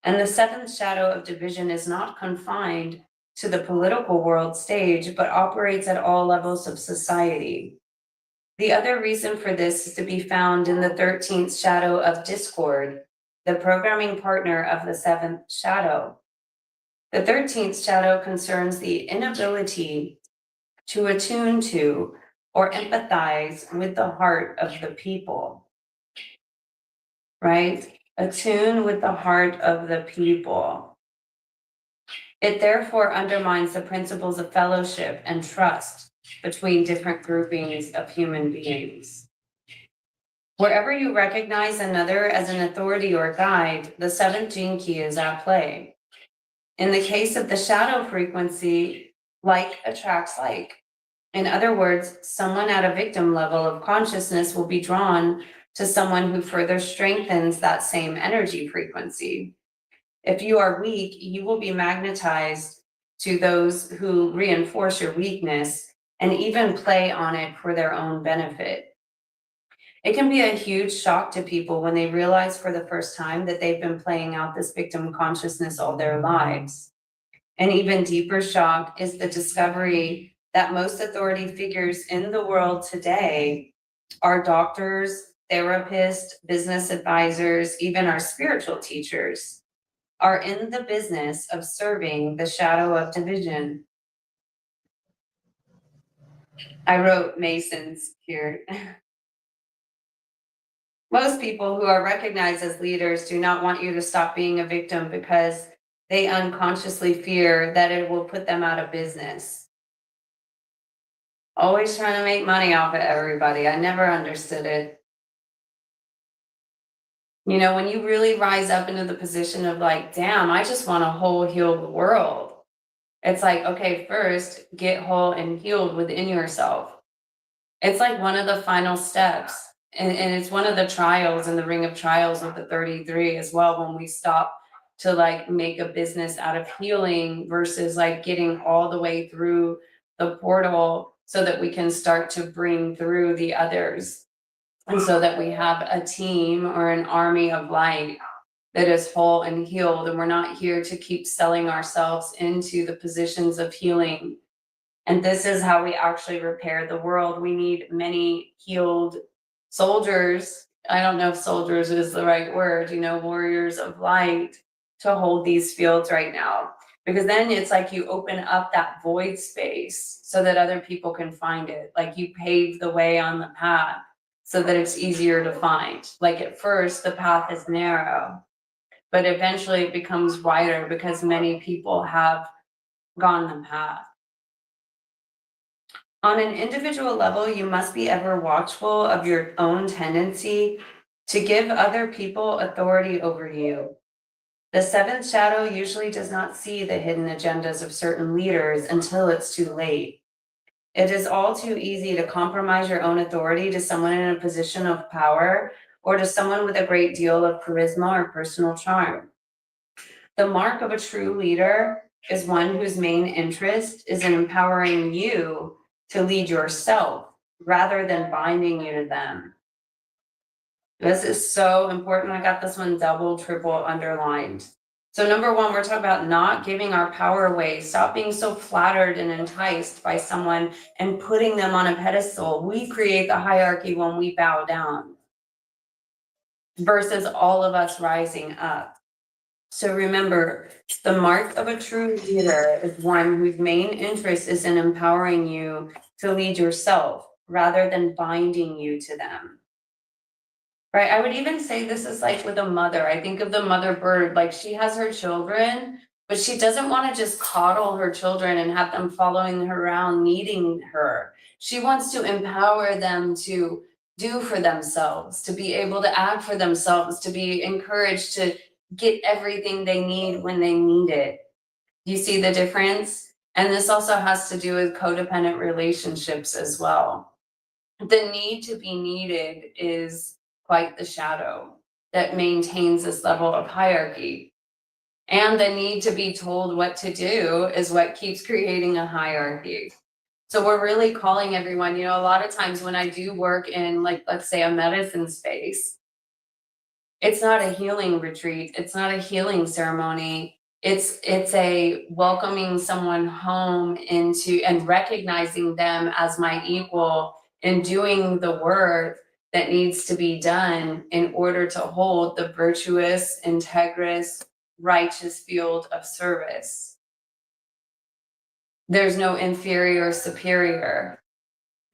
And the seventh shadow of division is not confined to the political world stage, but operates at all levels of society. The other reason for this is to be found in the 13th shadow of discord, the programming partner of the seventh shadow. The 13th shadow concerns the inability to attune to or empathize with the heart of the people, right? Attune with the heart of the people. It therefore undermines the principles of fellowship and trust between different groupings of human beings. Wherever you recognize another as an authority or guide, the seventh gene key is at play. In the case of the shadow frequency, like attracts like. In other words, someone at a victim level of consciousness will be drawn to someone who further strengthens that same energy frequency. If you are weak, you will be magnetized to those who reinforce your weakness and even play on it for their own benefit. It can be a huge shock to people when they realize for the first time that they've been playing out this victim consciousness all their lives. An even deeper shock is the discovery that most authority figures in the world today are doctors, therapists, business advisors, even our spiritual teachers, are in the business of serving the shadow of division. I wrote Masons here. Most people who are recognized as leaders do not want you to stop being a victim because they unconsciously fear that it will put them out of business. Always trying to make money off of everybody. I never understood it. You know, when you really rise up into the position of like, damn, I just want a whole healed world. It's like, okay, first get whole and healed within yourself. It's like one of the final steps. And it's one of the trials in the ring of trials of the 33 as well, when we stop to like make a business out of healing versus like getting all the way through the portal so that we can start to bring through the others. And so that we have a team or an army of light that is whole and healed. And we're not here to keep selling ourselves into the positions of healing. And this is how we actually repair the world. We need many healed soldiers. I don't know if soldiers is the right word, you know, warriors of light to hold these fields right now. Because then it's like you open up that void space so that other people can find it. Like you pave the way on the path so that it's easier to find. Like at first the path is narrow, but eventually it becomes wider because many people have gone the path. On an individual level, you must be ever watchful of your own tendency to give other people authority over you. The seventh shadow usually does not see the hidden agendas of certain leaders until it's too late. It is all too easy to compromise your own authority to someone in a position of power or to someone with a great deal of charisma or personal charm. The mark of a true leader is one whose main interest is in empowering you to lead yourself rather than binding you to them. This is so important. I got this one double, triple underlined. So number one, we're talking about not giving our power away. Stop being so flattered and enticed by someone and putting them on a pedestal. We create the hierarchy when we bow down versus all of us rising up. So remember, the mark of a true leader is one whose main interest is in empowering you to lead yourself rather than binding you to them. right? I would even say this is like with a mother. I think of the mother bird, like she has her children, but she doesn't want to just coddle her children and have them following her around, needing her. She wants to empower them to do for themselves, to be able to act for themselves, to be encouraged to get everything they need when they need it. You see the difference? And this also has to do with codependent relationships as well. The need to be needed is quite the shadow that maintains this level of hierarchy. And the need to be told what to do is what keeps creating a hierarchy. So we're really calling everyone, you know, a lot of times when I do work in, like, let's say a medicine space, it's not a healing retreat, it's not a healing ceremony. It's a welcoming someone home into and recognizing them as my equal and doing the work that needs to be done in order to hold the virtuous, integrous, righteous field of service. There's no inferior or superior.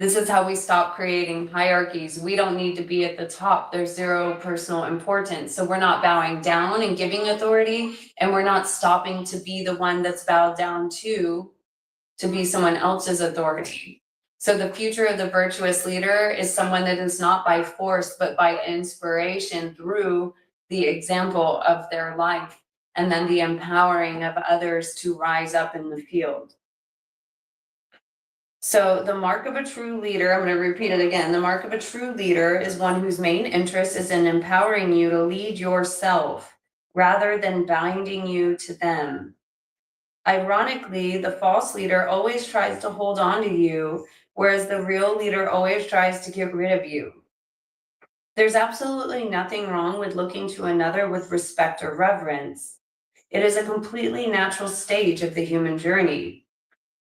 This is how we stop creating hierarchies. We don't need to be at the top. There's zero personal importance. So we're not bowing down and giving authority, and we're not stopping to be the one that's bowed down to be someone else's authority. So the future of the virtuous leader is someone that is not by force, but by inspiration through the example of their life, and then the empowering of others to rise up in the field. So the mark of a true leader, I'm going to repeat it again. The mark of a true leader is one whose main interest is in empowering you to lead yourself rather than binding you to them. Ironically, the false leader always tries to hold on to you, whereas the real leader always tries to get rid of you. There's absolutely nothing wrong with looking to another with respect or reverence. It is a completely natural stage of the human journey.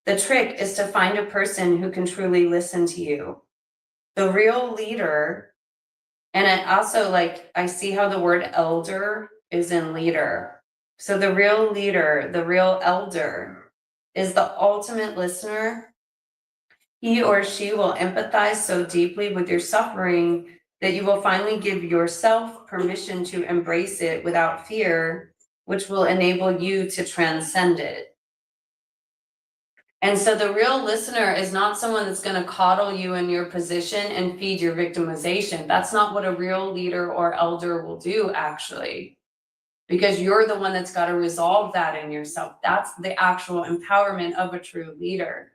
The trick is to find a person who can truly listen to you. The real leader, and it also, like, I see how the word elder is in leader. So the real leader, the real elder, is the ultimate listener. He or she will empathize so deeply with your suffering that you will finally give yourself permission to embrace it without fear, which will enable you to transcend it. And so the real listener is not someone that's going to coddle you in your position and feed your victimization. That's not what a real leader or elder will do, actually, because you're the one that's got to resolve that in yourself. That's the actual empowerment of a true leader.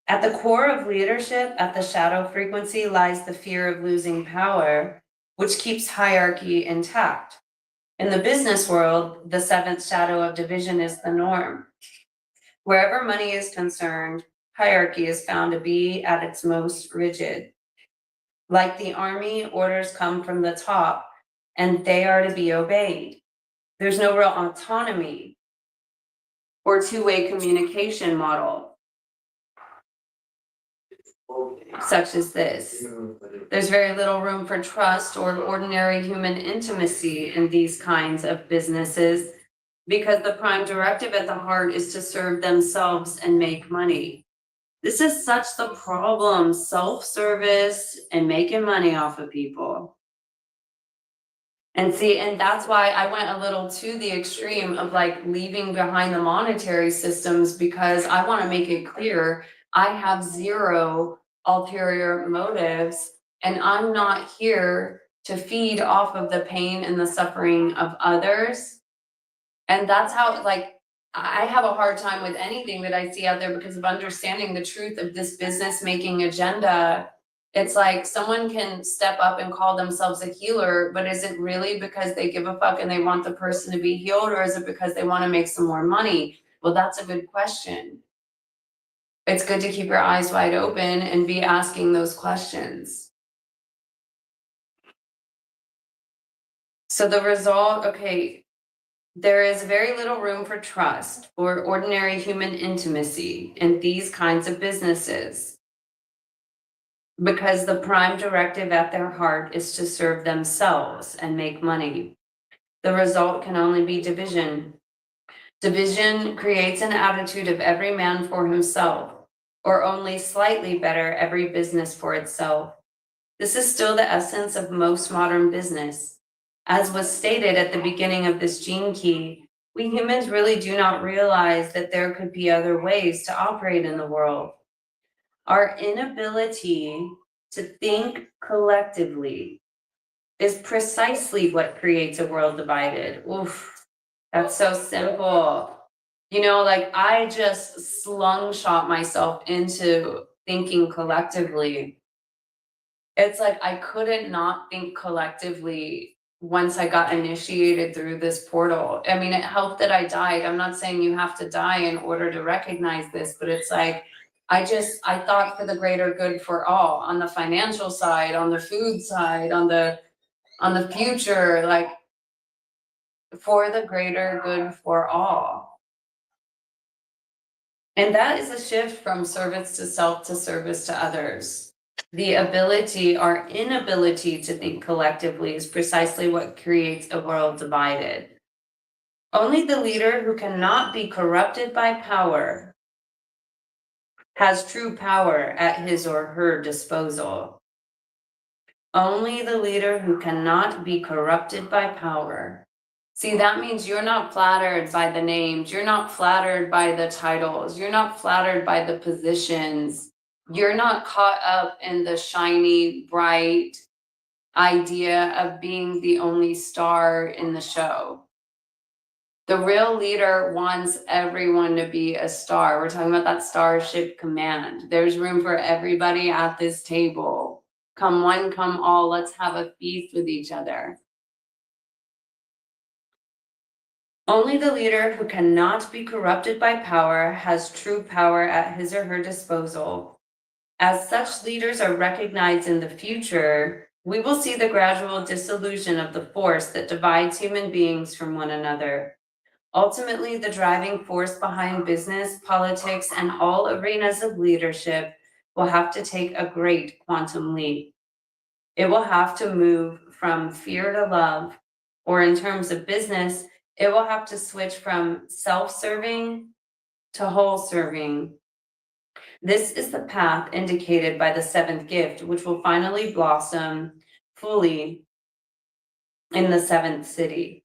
At the core of leadership, at the shadow frequency, lies the fear of losing power, which keeps hierarchy intact. In the business world, the seventh shadow of division is the norm. Wherever money is concerned, hierarchy is found to be at its most rigid. Like the army, orders come from the top, and they are to be obeyed. There's no real autonomy or two-way communication model, such as this. There's very little room for trust or ordinary human intimacy in these kinds of businesses, because the prime directive at the heart is to serve themselves and make money. This is such the problem, self-service and making money off of people. And see, and that's why I went a little to the extreme of like leaving behind the monetary systems, because I want to make it clear I have zero ulterior motives, and I'm not here to feed off of the pain and the suffering of others. And that's how, like, I have a hard time with anything that I see out there because of understanding the truth of this business making agenda. It's like someone can step up and call themselves a healer, but is it really because they give a fuck and they want the person to be healed, or is it because they want to make some more money? Well, that's a good question. It's good to keep your eyes wide open and be asking those questions. So the result, okay, there is very little room for trust or ordinary human intimacy in these kinds of businesses, because the prime directive at their heart is to serve themselves and make money. The result can only be division. Division creates an attitude of every man for himself, or only slightly better, every business for itself. This is still the essence of most modern business. As was stated at the beginning of this gene key, we humans really do not realize that there could be other ways to operate in the world. Our inability to think collectively is precisely what creates a world divided. Oof, that's so simple. You know, like I just slingshot myself into thinking collectively. It's like I couldn't not think collectively once I got initiated through this portal. I mean, it helped that I died. I'm not saying you have to die in order to recognize this, but it's like I thought for the greater good for all, on the financial side, on the food side, on the future, like for the greater good for all. And that is a shift from service to self to service to others. The ability, our inability to think collectively is precisely what creates a world divided. Only the leader who cannot be corrupted by power has true power at his or her disposal. Only the leader who cannot be corrupted by power. See, that means you're not flattered by the names. You're not flattered by the titles. You're not flattered by the positions. You're not caught up in the shiny, bright idea of being the only star in the show. The real leader wants everyone to be a star. We're talking about that starship command. There's room for everybody at this table. Come one, come all. Let's have a feast with each other. Only the leader who cannot be corrupted by power has true power at his or her disposal. As such leaders are recognized in the future, we will see the gradual dissolution of the force that divides human beings from one another. Ultimately, the driving force behind business, politics, and all arenas of leadership will have to take a great quantum leap. It will have to move from fear to love, or in terms of business, it will have to switch from self-serving to whole-serving. This is the path indicated by the seventh gift, which will finally blossom fully in the seventh city.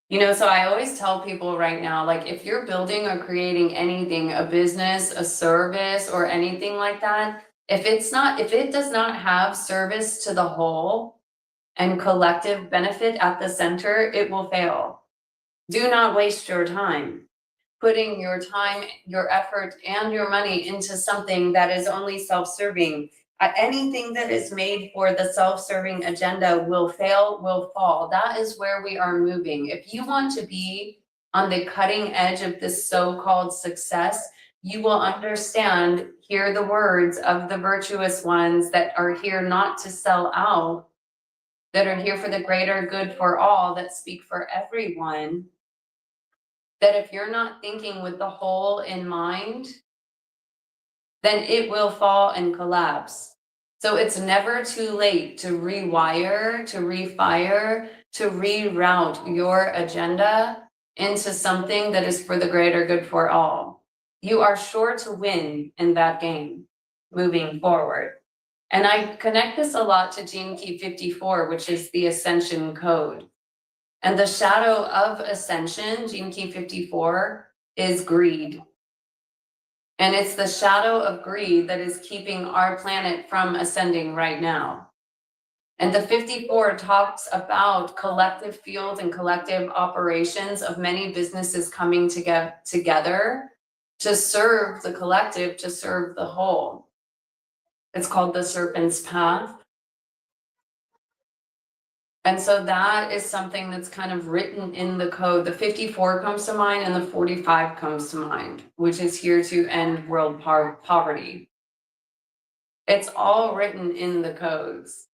You know, so I always tell people right now, like if you're building or creating anything, a business, a service, or anything like that, if it does not have service to the whole and collective benefit at the center, it will fail. Do not waste your time putting your time, your effort, and your money into something that is only self-serving. Anything that is made for the self-serving agenda will fail, will fall. That is where we are moving. If you want to be on the cutting edge of this so-called success, you will understand, hear the words of the virtuous ones that are here not to sell out, that are here for the greater good for all, that speak for everyone. That if you're not thinking with the whole in mind, then it will fall and collapse. So it's never too late to rewire, to refire, to reroute your agenda into something that is for the greater good for all. You are sure to win in that game moving forward. And I connect this a lot to Gene Key 54, which is the Ascension Code. And the shadow of ascension, Gene Key 54, is greed. And it's the shadow of greed that is keeping our planet from ascending right now. And the 54 talks about collective fields and collective operations of many businesses coming together to serve the collective, to serve the whole. It's called the Serpent's Path. And so that is something that's kind of written in the code. The 54 comes to mind and the 45 comes to mind, which is here to end world poverty. It's all written in the codes.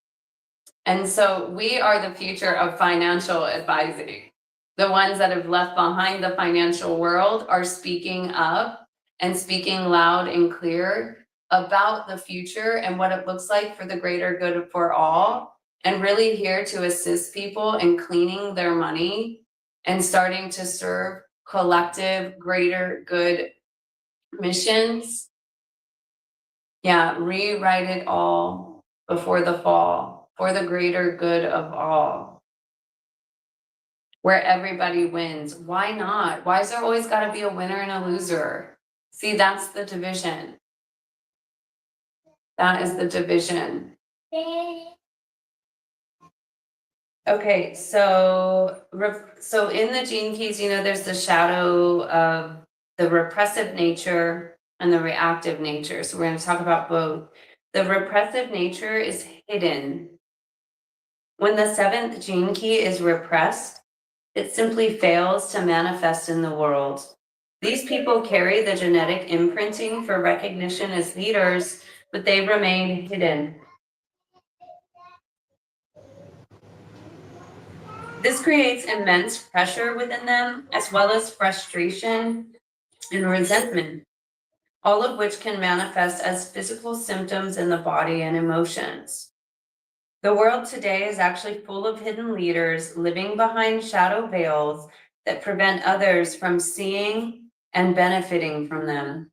And so we are the future of financial advising. The ones that have left behind the financial world are speaking up and speaking loud and clear about the future and what it looks like for the greater good for all. And really here to assist people in cleaning their money and starting to serve collective greater good missions. Yeah, rewrite it all, before the fall, for the greater good of all, where everybody wins. Why not? Why is there always got to be a winner and a loser? See, that's the division. That is the division. Okay, so in the gene keys, you know, there's the shadow of the repressive nature and the reactive nature. So we're going to talk about both. The repressive nature is hidden. When the 7th gene key is repressed, it simply fails to manifest in the world. These people carry the genetic imprinting for recognition as leaders, but they remain hidden. This creates immense pressure within them, as well as frustration and resentment, all of which can manifest as physical symptoms in the body and emotions. The world today is actually full of hidden leaders living behind shadow veils that prevent others from seeing and benefiting from them.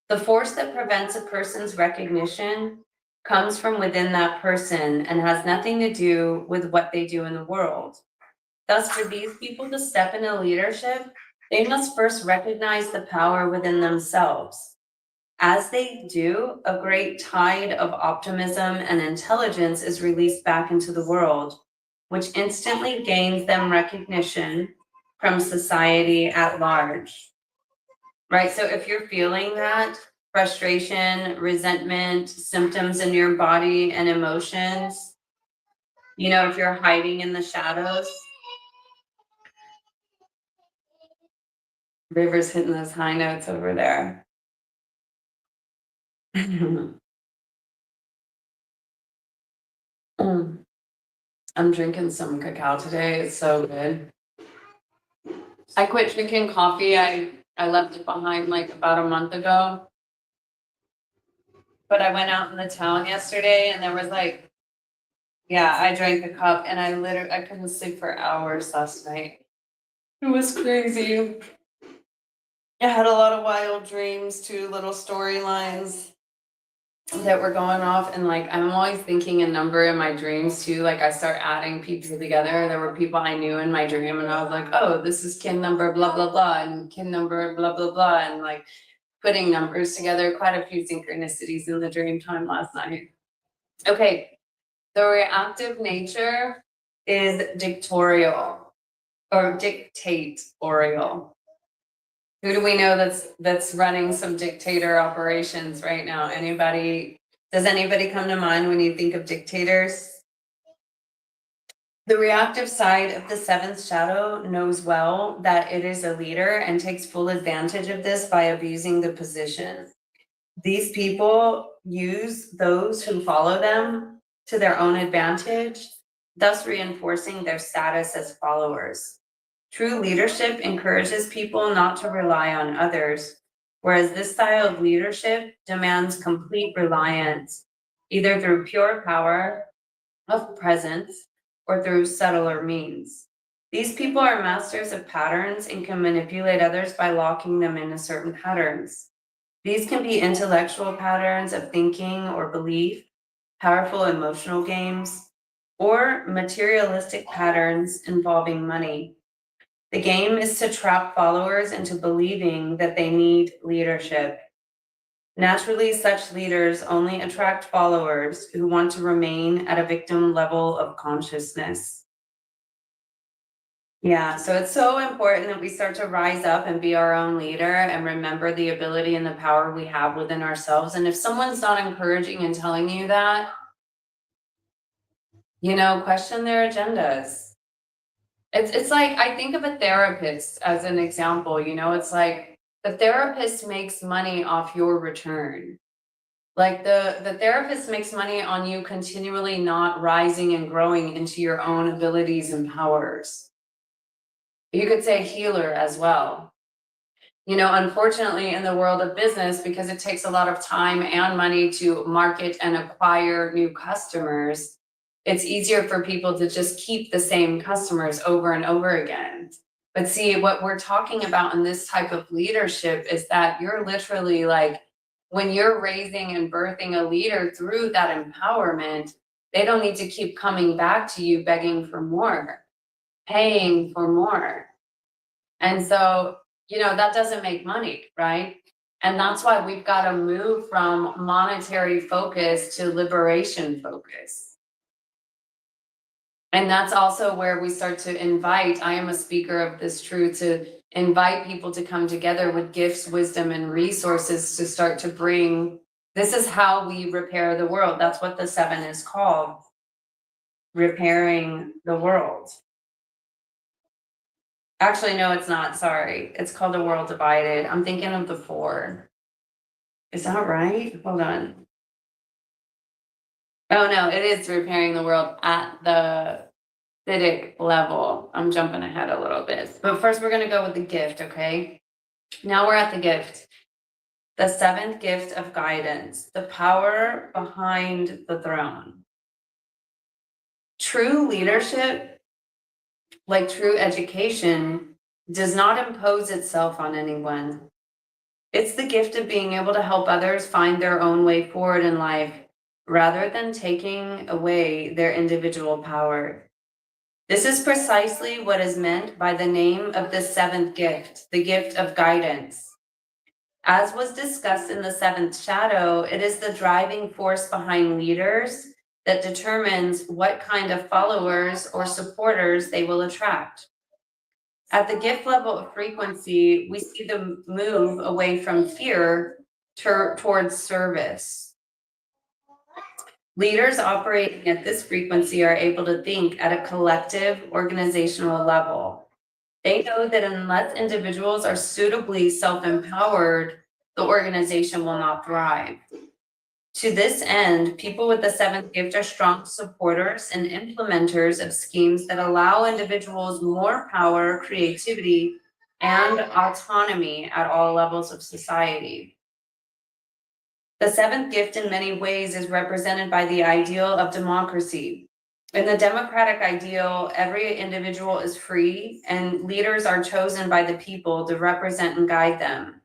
The force that prevents a person's recognition comes from within that person and has nothing to do with what they do in the world. Thus, for these people to step into leadership, they must first recognize the power within themselves. As they do, a great tide of optimism and intelligence is released back into the world, which instantly gains them recognition from society at large. Right? So if you're feeling that frustration, resentment, symptoms in your body and emotions, you know, if you're hiding in the shadows, River's hitting those high notes over there. I'm drinking some cacao today. It's so good. I quit drinking coffee. I left it behind like about a month ago. But I went out in the town yesterday and there was like, yeah, I drank a cup and I couldn't sleep for hours last night. It was crazy. I had a lot of wild dreams too, little storylines that were going off, and like I'm always thinking a number in my dreams too. Like I start adding people together. There were people I knew in my dream, and I was like, oh, this is kin number blah blah blah, and kin number blah blah blah, and like putting numbers together. Quite a few synchronicities in the dream time last night. Okay, the reactive nature is dictatorial or dictatorial. Who do we know that's running some dictator operations right now? Anybody? Does anybody come to mind when you think of dictators? The reactive side of the 7th shadow knows well that it is a leader and takes full advantage of this by abusing the position. These people use those who follow them to their own advantage, thus reinforcing their status as followers. True leadership encourages people not to rely on others, whereas this style of leadership demands complete reliance, either through pure power of presence or through subtler means. These people are masters of patterns and can manipulate others by locking them into certain patterns. These can be intellectual patterns of thinking or belief, powerful emotional games, or materialistic patterns involving money. The game is to trap followers into believing that they need leadership. Naturally, such leaders only attract followers who want to remain at a victim level of consciousness. Yeah, so it's so important that we start to rise up and be our own leader and remember the ability and the power we have within ourselves. And if someone's not encouraging and telling you that, you know, question their agendas. It's like, I think of a therapist as an example, you know, it's like the therapist makes money off your return. Like the therapist makes money on you continually not rising and growing into your own abilities and powers. You could say healer as well. You know, unfortunately, in the world of business, because it takes a lot of time and money to market and acquire new customers, it's easier for people to just keep the same customers over and over again. But see, what we're talking about in this type of leadership is that you're literally like when you're raising and birthing a leader through that empowerment, they don't need to keep coming back to you begging for more, paying for more. And so, that doesn't make money, right? And that's why we've got to move from monetary focus to liberation focus. And that's also where we start to invite, I am a speaker of this truth, to invite people to come together with gifts, wisdom, and resources to start to bring, this is how we repair the world. That's what the 7 is called, repairing the world. Actually, no, it's not, sorry. It's called A World Divided. I'm thinking of the 4. Is that right? Hold on. Oh no, it is repairing the world at the siddhi level. I'm jumping ahead a little bit. But first we're gonna go with the gift, okay? Now we're at the gift. The 7th gift of guidance, the power behind the throne. True leadership, like true education, does not impose itself on anyone. It's the gift of being able to help others find their own way forward in life, rather than taking away their individual power. This is precisely what is meant by the name of the 7th gift, the gift of guidance. As was discussed in the 7th shadow, it is the driving force behind leaders that determines what kind of followers or supporters they will attract. At the gift level of frequency, we see the move away from fear towards service. Leaders operating at this frequency are able to think at a collective organizational level. They know that unless individuals are suitably self-empowered, the organization will not thrive. To this end, people with the 7th gift are strong supporters and implementers of schemes that allow individuals more power, creativity, and autonomy at all levels of society. The 7th gift in many ways is represented by the ideal of democracy. In the democratic ideal, every individual is free and leaders are chosen by the people to represent and guide them.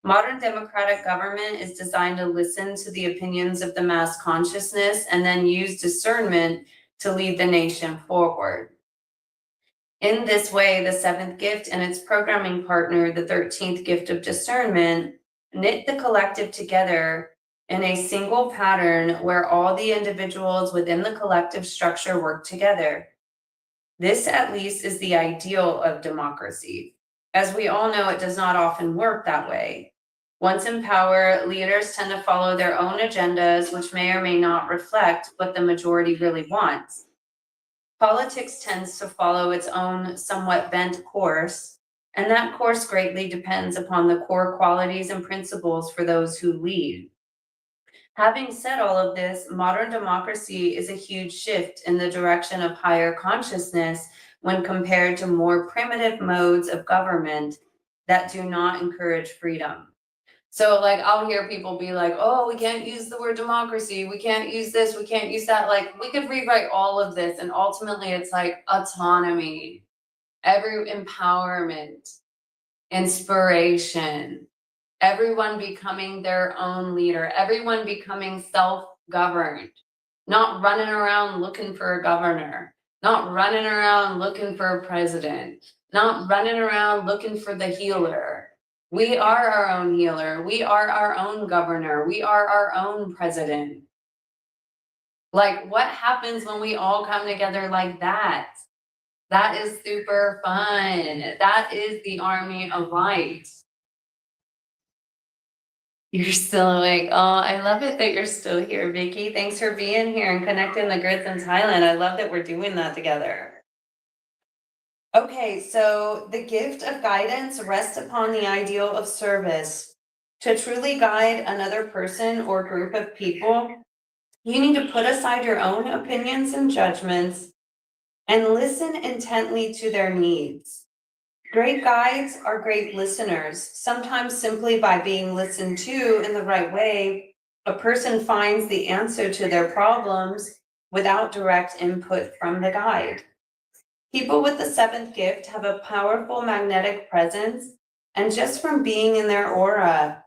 Modern democratic government is designed to listen to the opinions of the mass consciousness and then use discernment to lead the nation forward. In this way, the 7th gift and its programming partner, the 13th gift of discernment, knit the collective together in a single pattern where all the individuals within the collective structure work together. This, at least, is the ideal of democracy. As we all know, it does not often work that way. Once in power, leaders tend to follow their own agendas, which may or may not reflect what the majority really wants. Politics tends to follow its own somewhat bent course, and that course greatly depends upon the core qualities and principles for those who lead. Having said all of this, modern democracy is a huge shift in the direction of higher consciousness when compared to more primitive modes of government that do not encourage freedom. So like, I'll hear people be like, oh, we can't use the word democracy. We can't use this. We can't use that. Like, we could rewrite all of this. And ultimately it's like autonomy, every empowerment, inspiration, everyone becoming their own leader, everyone becoming self-governed, not running around looking for a governor, not running around looking for a president, not running around looking for the healer. We are our own healer. We are our own governor. We are our own president. Like, what happens when we all come together like that? That is super fun. That is the army of light. You're still awake. Oh, I love it that you're still here, Vicky. Thanks for being here and connecting the grids in Thailand. I love that we're doing that together. Okay, so the gift of guidance rests upon the ideal of service. To truly guide another person or group of people, you need to put aside your own opinions and judgments and listen intently to their needs. Great guides are great listeners. Sometimes simply by being listened to in the right way, a person finds the answer to their problems without direct input from the guide. People with the 7th gift have a powerful magnetic presence, and just from being in their aura,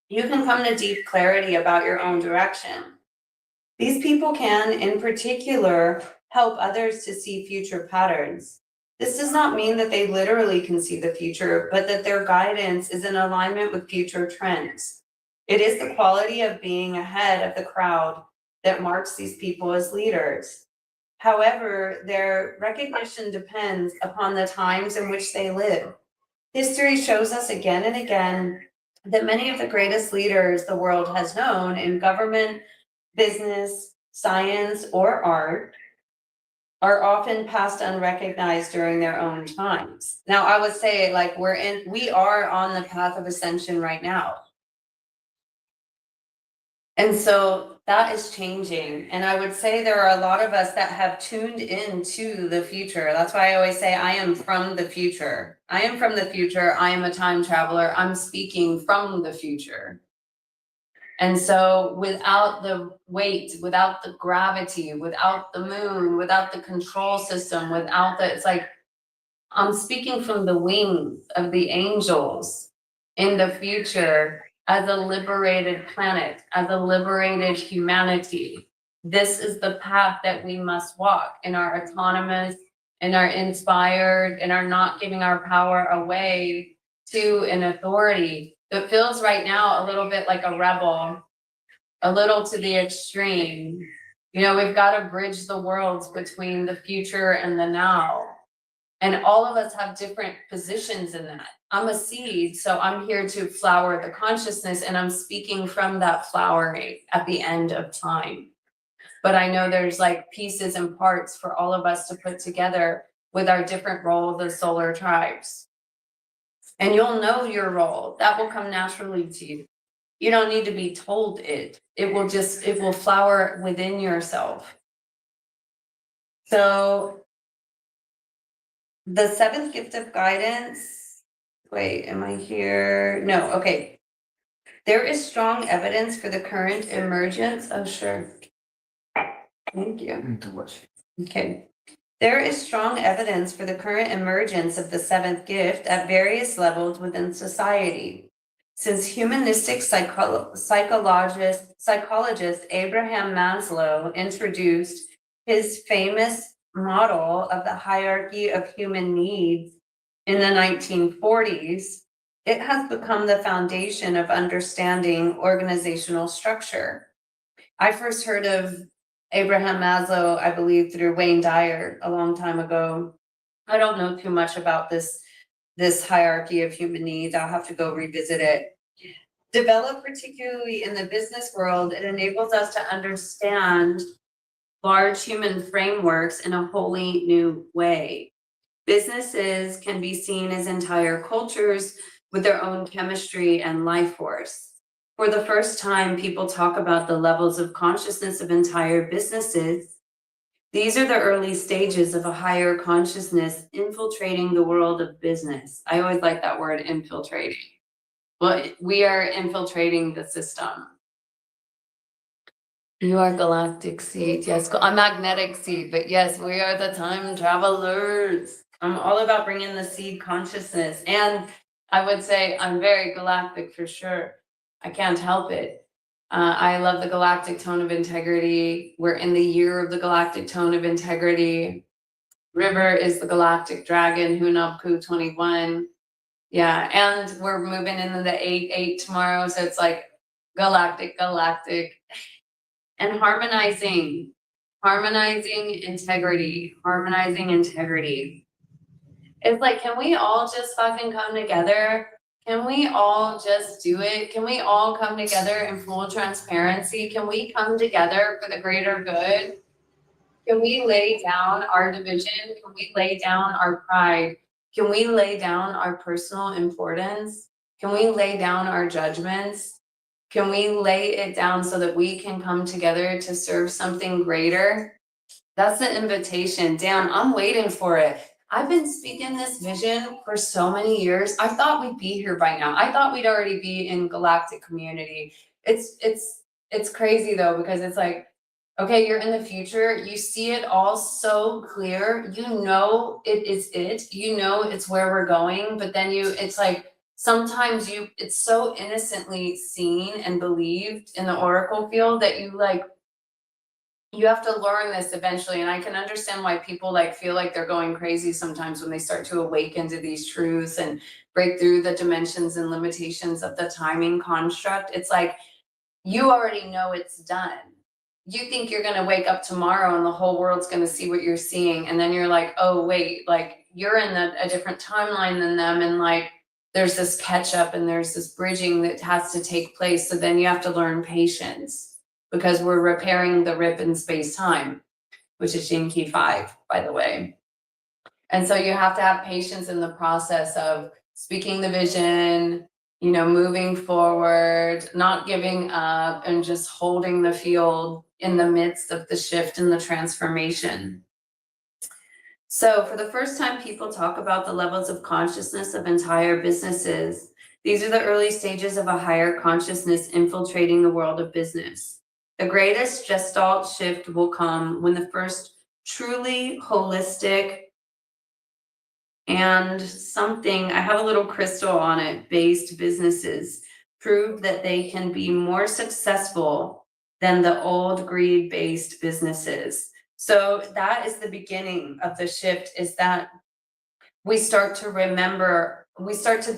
You can come to deep clarity about your own direction. These people can, in particular, help others to see future patterns. This does not mean that they literally can see the future, but that their guidance is in alignment with future trends. It is the quality of being ahead of the crowd that marks these people as leaders. However, their recognition depends upon the times in which they live. History shows us again and again that many of the greatest leaders the world has known in government, business, science, or art are often passed unrecognized during their own times. Now, I would say, like, we are on the path of ascension right now. And so that is changing. And I would say there are a lot of us that have tuned into the future. That's why I always say I am from the future. I am from the future. I am a time traveler. I'm speaking from the future. And so without the weight, without the gravity, without the moon, without the control system, it's like, I'm speaking from the wings of the angels in the future as a liberated planet, as a liberated humanity. This is the path that we must walk in our autonomous, in our inspired, in our not giving our power away to an authority that feels right now a little bit like a rebel, a little to the extreme. You know, we've got to bridge the worlds between the future and the now. And all of us have different positions in that. I'm a seed, so I'm here to flower the consciousness, and I'm speaking from that flowering at the end of time. But I know there's like pieces and parts for all of us to put together with our different roles as solar tribes. And you'll know your role. That will come naturally to you. You don't need to be told it. It will flower within yourself. So the seventh gift of guidance, wait, am I here? No, okay. There is strong evidence for the current emergence. Oh, sure. Thank you. Okay. There is strong evidence for the current emergence of the seventh gift at various levels within society. Since humanistic psychologist Abraham Maslow introduced his famous model of the hierarchy of human needs in the 1940s, it has become the foundation of understanding organizational structure. I first heard of Abraham Maslow, I believe, through Wayne Dyer a long time ago. I don't know too much about this hierarchy of human needs. I'll have to go revisit it. Developed particularly in the business world, it enables us to understand large human frameworks in a wholly new way. Businesses can be seen as entire cultures with their own chemistry and life force. For the first time, people talk about the levels of consciousness of entire businesses. These are the early stages of a higher consciousness infiltrating the world of business. I always like that word, infiltrating. Well, we are infiltrating the system. You are galactic seed, yes, a magnetic seed, but yes, we are the time travelers. I'm all about bringing the seed consciousness, and I would say I'm very galactic for sure. I can't help it. I love the galactic tone of integrity. We're in the year of the galactic tone of integrity. River is the galactic dragon, Hunabku 21. Yeah, and we're moving into the 8-8 tomorrow, so it's like galactic, and harmonizing integrity, It's like, can we all just fucking come together? Can we all just do it? Can we all come together in full transparency? Can we come together for the greater good? Can we lay down our division? Can we lay down our pride? Can we lay down our personal importance? Can we lay down our judgments? Can we lay it down so that we can come together to serve something greater? That's the invitation. Damn, I'm waiting for it. I've been speaking this vision for so many years. I thought we'd be here by now. I thought we'd already be in galactic community. It's crazy though, because it's like, okay, you're in the future. You see it all so clear. You know it is it. You know it's where we're going. But then it's like sometimes it's so innocently seen and believed in the oracle field that you have to learn this eventually. And I can understand why people feel like they're going crazy sometimes when they start to awaken to these truths and break through the dimensions and limitations of the timing construct. It's like, you already know it's done. You think you're gonna wake up tomorrow and the whole world's gonna see what you're seeing. And then you're like, oh wait, you're in a different timeline than them. And there's this catch up and there's this bridging that has to take place. So then you have to learn patience, because we're repairing the rip in space time, which is Gene Key 5, by the way. And so you have to have patience in the process of speaking the vision, moving forward, not giving up, and just holding the field in the midst of the shift and the transformation. So for the first time, people talk about the levels of consciousness of entire businesses. These are the early stages of a higher consciousness infiltrating the world of business. The greatest gestalt shift will come when the first truly holistic and something, I have a little crystal on it, based businesses prove that they can be more successful than the old greed-based businesses. So that is the beginning of the shift, is that we start to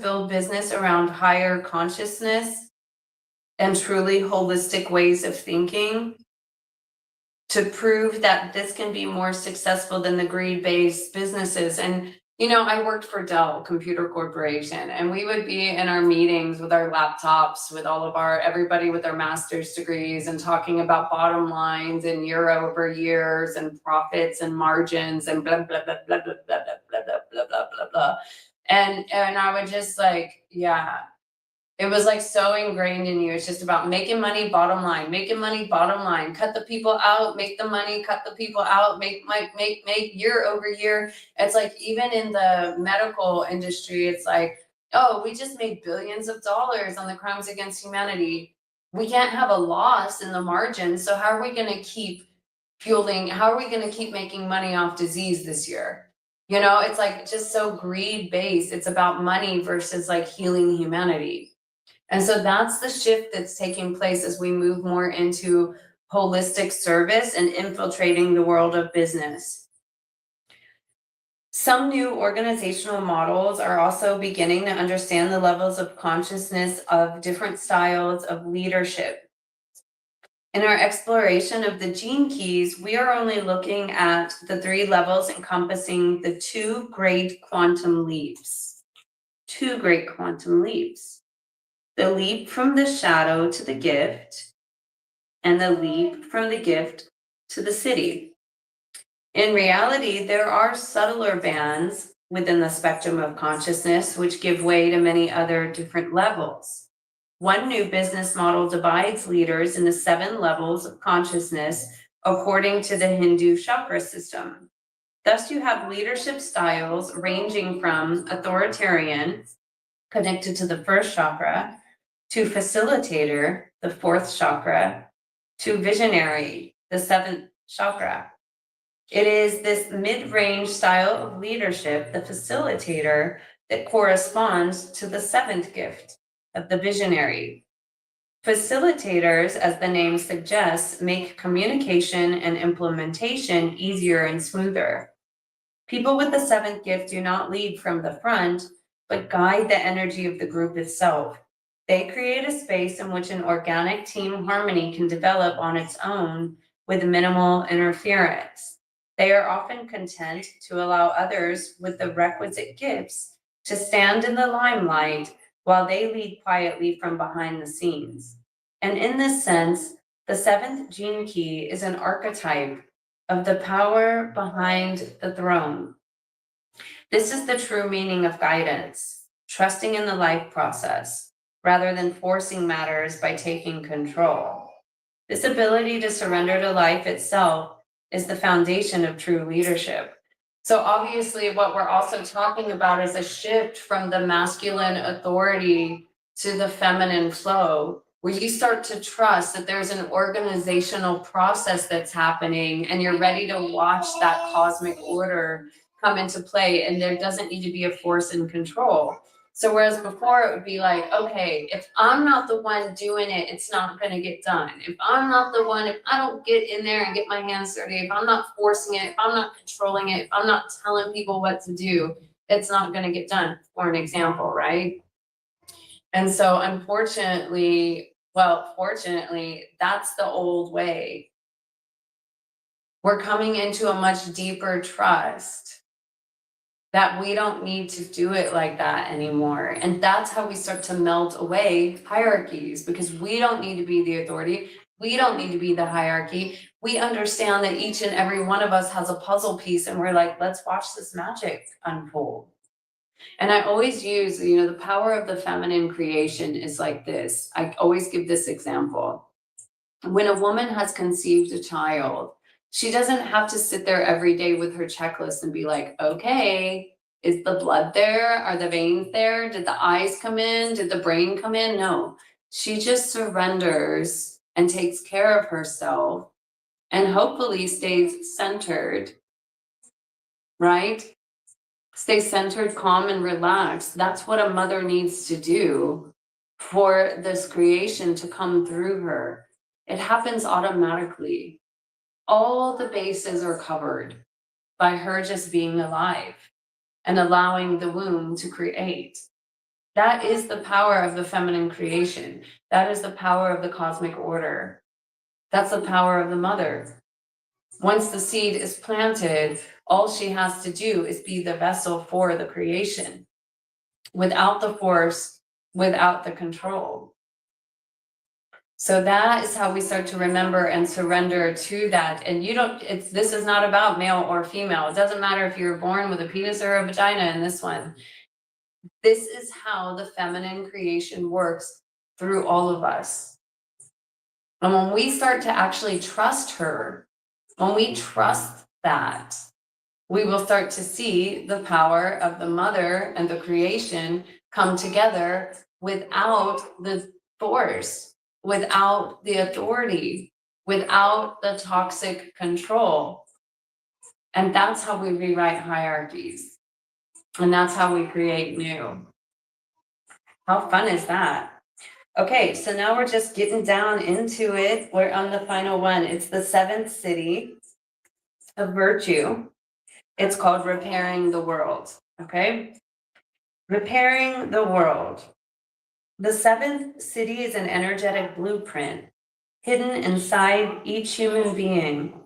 build business around higher consciousness and truly holistic ways of thinking, to prove that this can be more successful than the greed-based businesses. And I worked for Dell Computer Corporation, and we would be in our meetings with our laptops, with everybody with their master's degrees, and talking about bottom lines and year over years and profits and margins and blah, blah, blah, blah, blah, blah, blah, blah, blah, blah, blah, blah. And I would just yeah. It was so ingrained in you. It's just about making money, bottom line, cut the people out, make the money, cut the people out, make year over year. It's even in the medical industry, it's oh, we just made billions of dollars on the crimes against humanity. We can't have a loss in the margin. So how are we going to keep fueling? How are we going to keep making money off disease this year? It's just so greed based. It's about money versus healing humanity. And so that's the shift that's taking place as we move more into holistic service and infiltrating the world of business. Some new organizational models are also beginning to understand the levels of consciousness of different styles of leadership. In our exploration of the gene keys, we are only looking at the 3 levels encompassing the 2 great quantum leaps. 2 great quantum leaps. The leap from the shadow to the gift, and the leap from the gift to the siddhi. In reality, there are subtler bands within the spectrum of consciousness which give way to many other different levels. One new business model divides leaders into 7 levels of consciousness according to the Hindu chakra system. Thus, you have leadership styles ranging from authoritarian, connected to the 1st chakra, to facilitator, the 4th chakra, to visionary, the 7th chakra. It is this mid-range style of leadership, the facilitator, that corresponds to the 7th gift of the visionary. Facilitators, as the name suggests, make communication and implementation easier and smoother. People with the 7th gift do not lead from the front, but guide the energy of the group itself. They create a space in which an organic team harmony can develop on its own with minimal interference. They are often content to allow others with the requisite gifts to stand in the limelight while they lead quietly from behind the scenes. And in this sense, the 7th gene key is an archetype of the power behind the throne. This is the true meaning of guidance, trusting in the life process, rather than forcing matters by taking control. This ability to surrender to life itself is the foundation of true leadership. So obviously what we're also talking about is a shift from the masculine authority to the feminine flow, where you start to trust that there's an organizational process that's happening and you're ready to watch that cosmic order come into play, and there doesn't need to be a force and control. So whereas before it would be like, okay, if I'm not the one doing it, it's not gonna get done. If I'm not the one, if I don't get in there and get my hands dirty, if I'm not forcing it, if I'm not controlling it, if I'm not telling people what to do, it's not gonna get done, for an example, right? And so unfortunately, well, fortunately, that's the old way. We're coming into a much deeper trust that we don't need to do it like that anymore. And that's how we start to melt away hierarchies, because we don't need to be the authority. We don't need to be the hierarchy. We understand that each and every one of us has a puzzle piece, and we're like, let's watch this magic unfold. And I always use, the power of the feminine creation is like this. I always give this example. When a woman has conceived a child, she doesn't have to sit there every day with her checklist and be like, okay, is the blood there? Are the veins there? Did the eyes come in? Did the brain come in? No, she just surrenders and takes care of herself and hopefully stays centered, right? Stay centered, calm, and relaxed. That's what a mother needs to do for this creation to come through her. It happens automatically. All the bases are covered by her just being alive and allowing the womb to create. That is the power of the feminine creation. That is the power of the cosmic order. That's the power of the mother. Once the seed is planted, all she has to do is be the vessel for the creation, without the force, without the control. So that is how we start to remember and surrender to that. And this is not about male or female. It doesn't matter if you're born with a penis or a vagina in this one. This is how the feminine creation works through all of us. And when we start to actually trust her, when we trust that, we will start to see the power of the mother and the creation come together without the force, without the authority, without the toxic control. And that's how we rewrite hierarchies. And that's how we create new. How fun is that? Okay, so now we're just getting down into it. We're on the final one. It's the seventh siddhi of virtue. It's called repairing the world, okay? Repairing the world. The seventh siddhi is an energetic blueprint hidden inside each human being.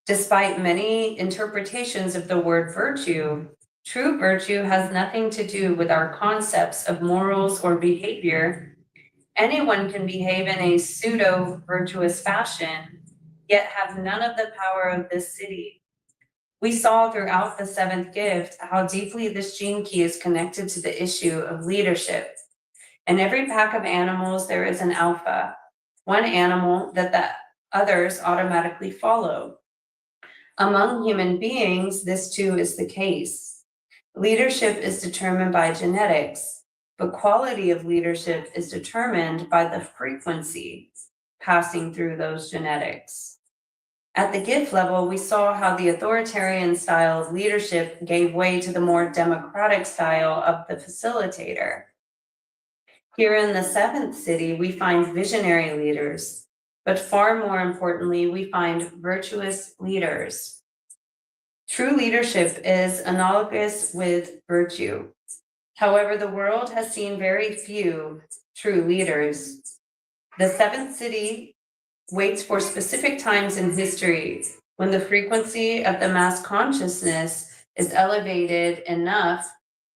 Despite many interpretations of the word virtue, true virtue has nothing to do with our concepts of morals or behavior. Anyone can behave in a pseudo-virtuous fashion, yet have none of the power of this siddhi. We saw throughout the seventh gift how deeply this gene key is connected to the issue of leadership. In every pack of animals, there is an alpha, one animal that the others automatically follow. Among human beings, this too is the case. Leadership is determined by genetics, but quality of leadership is determined by the frequency passing through those genetics. At the gift level, we saw how the authoritarian style of leadership gave way to the more democratic style of the facilitator. Here in the seventh siddhi, we find visionary leaders, but far more importantly, we find virtuous leaders. True leadership is analogous with virtue. However, the world has seen very few true leaders. The seventh siddhi waits for specific times in history when the frequency of the mass consciousness is elevated enough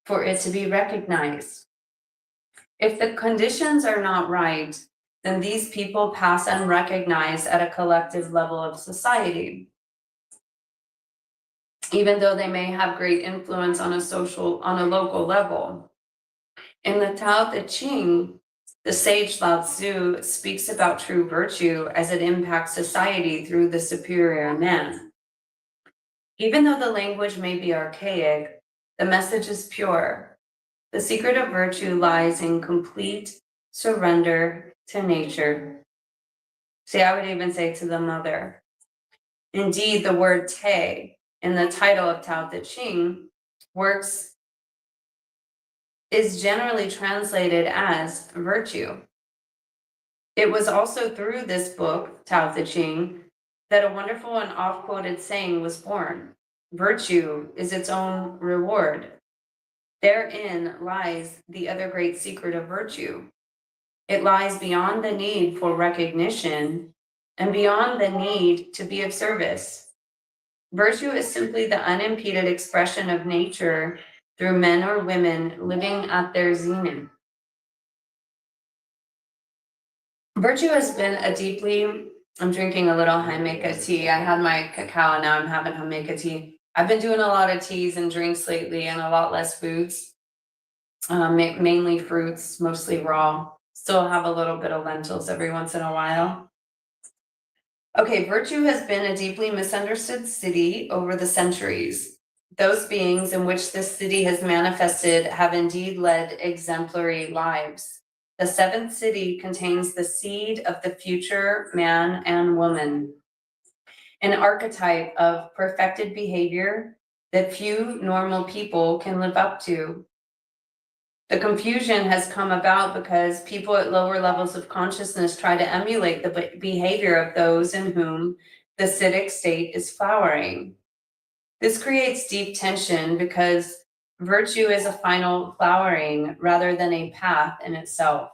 for it to be recognized. If the conditions are not right, then these people pass unrecognized at a collective level of society. Even though they may have great influence on a local level. In the Tao Te Ching, the sage Lao Tzu speaks about true virtue as it impacts society through the superior man. Even though the language may be archaic, the message is pure. The secret of virtue lies in complete surrender to nature. See, I would even say to the mother. Indeed, the word te in the title of Tao Te Ching works is generally translated as virtue. It was also through this book, Tao Te Ching, that a wonderful and oft-quoted saying was born. Virtue is its own reward. Therein lies the other great secret of virtue. It lies beyond the need for recognition and beyond the need to be of service. Virtue is simply the unimpeded expression of nature through men or women living at their zenith. Virtue has been I'm drinking a little Jamaica tea. I had my cacao, now I'm having Jamaica tea. I've been doing a lot of teas and drinks lately and a lot less foods. Mainly fruits, mostly raw. Still have a little bit of lentils every once in a while. Okay, virtue has been a deeply misunderstood siddhi over the centuries. Those beings in which this siddhi has manifested have indeed led exemplary lives. The seventh siddhi contains the seed of the future man and woman, an archetype of perfected behavior that few normal people can live up to. The confusion has come about because people at lower levels of consciousness try to emulate the behavior of those in whom the siddhic state is flowering. This creates deep tension because virtue is a final flowering rather than a path in itself.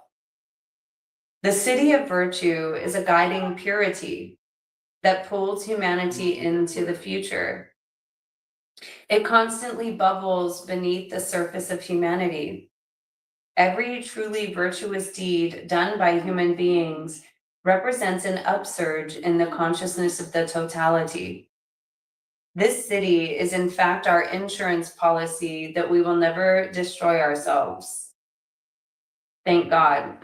The siddhi of virtue is a guiding purity that pulls humanity into the future. It constantly bubbles beneath the surface of humanity. Every truly virtuous deed done by human beings represents an upsurge in the consciousness of the totality. This siddhi is in fact our insurance policy that we will never destroy ourselves. Thank God.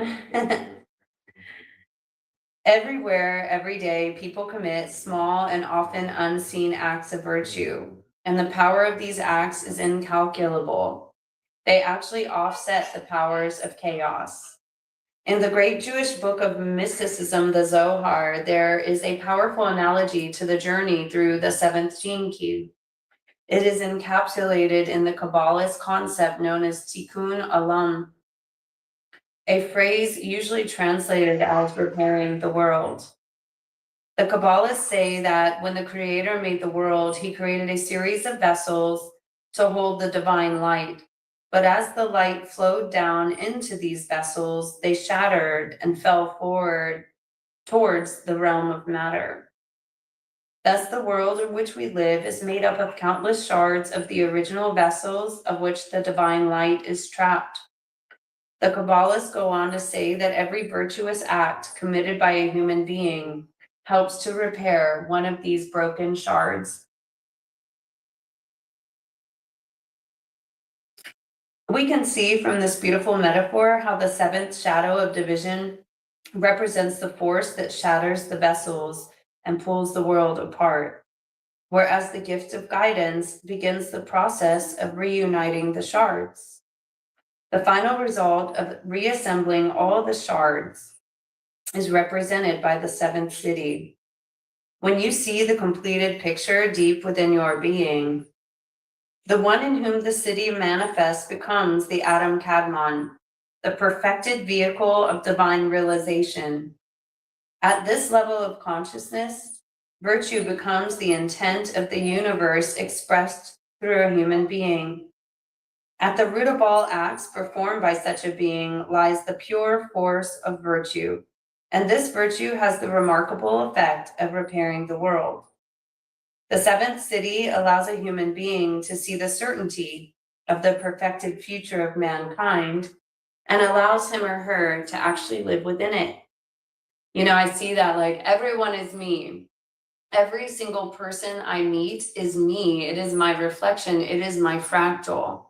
Everywhere, every day, people commit small and often unseen acts of virtue, and the power of these acts is incalculable. They actually offset the powers of chaos. In the great Jewish book of mysticism, the Zohar, there is a powerful analogy to the journey through the seventh gene key. It is encapsulated in the Kabbalist concept known as tikkun olam, a phrase usually translated as repairing the world. The Kabbalists say that when the Creator made the world, he created a series of vessels to hold the divine light. But as the light flowed down into these vessels, they shattered and fell forward towards the realm of matter. Thus, the world in which we live is made up of countless shards of the original vessels of which the divine light is trapped. The Kabbalists go on to say that every virtuous act committed by a human being helps to repair one of these broken shards. We can see from this beautiful metaphor how the seventh shadow of division represents the force that shatters the vessels and pulls the world apart, whereas the gift of guidance begins the process of reuniting the shards. The final result of reassembling all the shards is represented by the seventh siddhi. When you see the completed picture deep within your being, the one in whom the siddhi manifests becomes the Adam Kadmon, the perfected vehicle of divine realization. At this level of consciousness, virtue becomes the intent of the universe expressed through a human being. At the root of all acts performed by such a being lies the pure force of virtue, and this virtue has the remarkable effect of repairing the world. The seventh siddhi allows a human being to see the certainty of the perfected future of mankind and allows him or her to actually live within it. You know, I see that like everyone is me. Every single person I meet is me. It is my reflection. It is my fractal.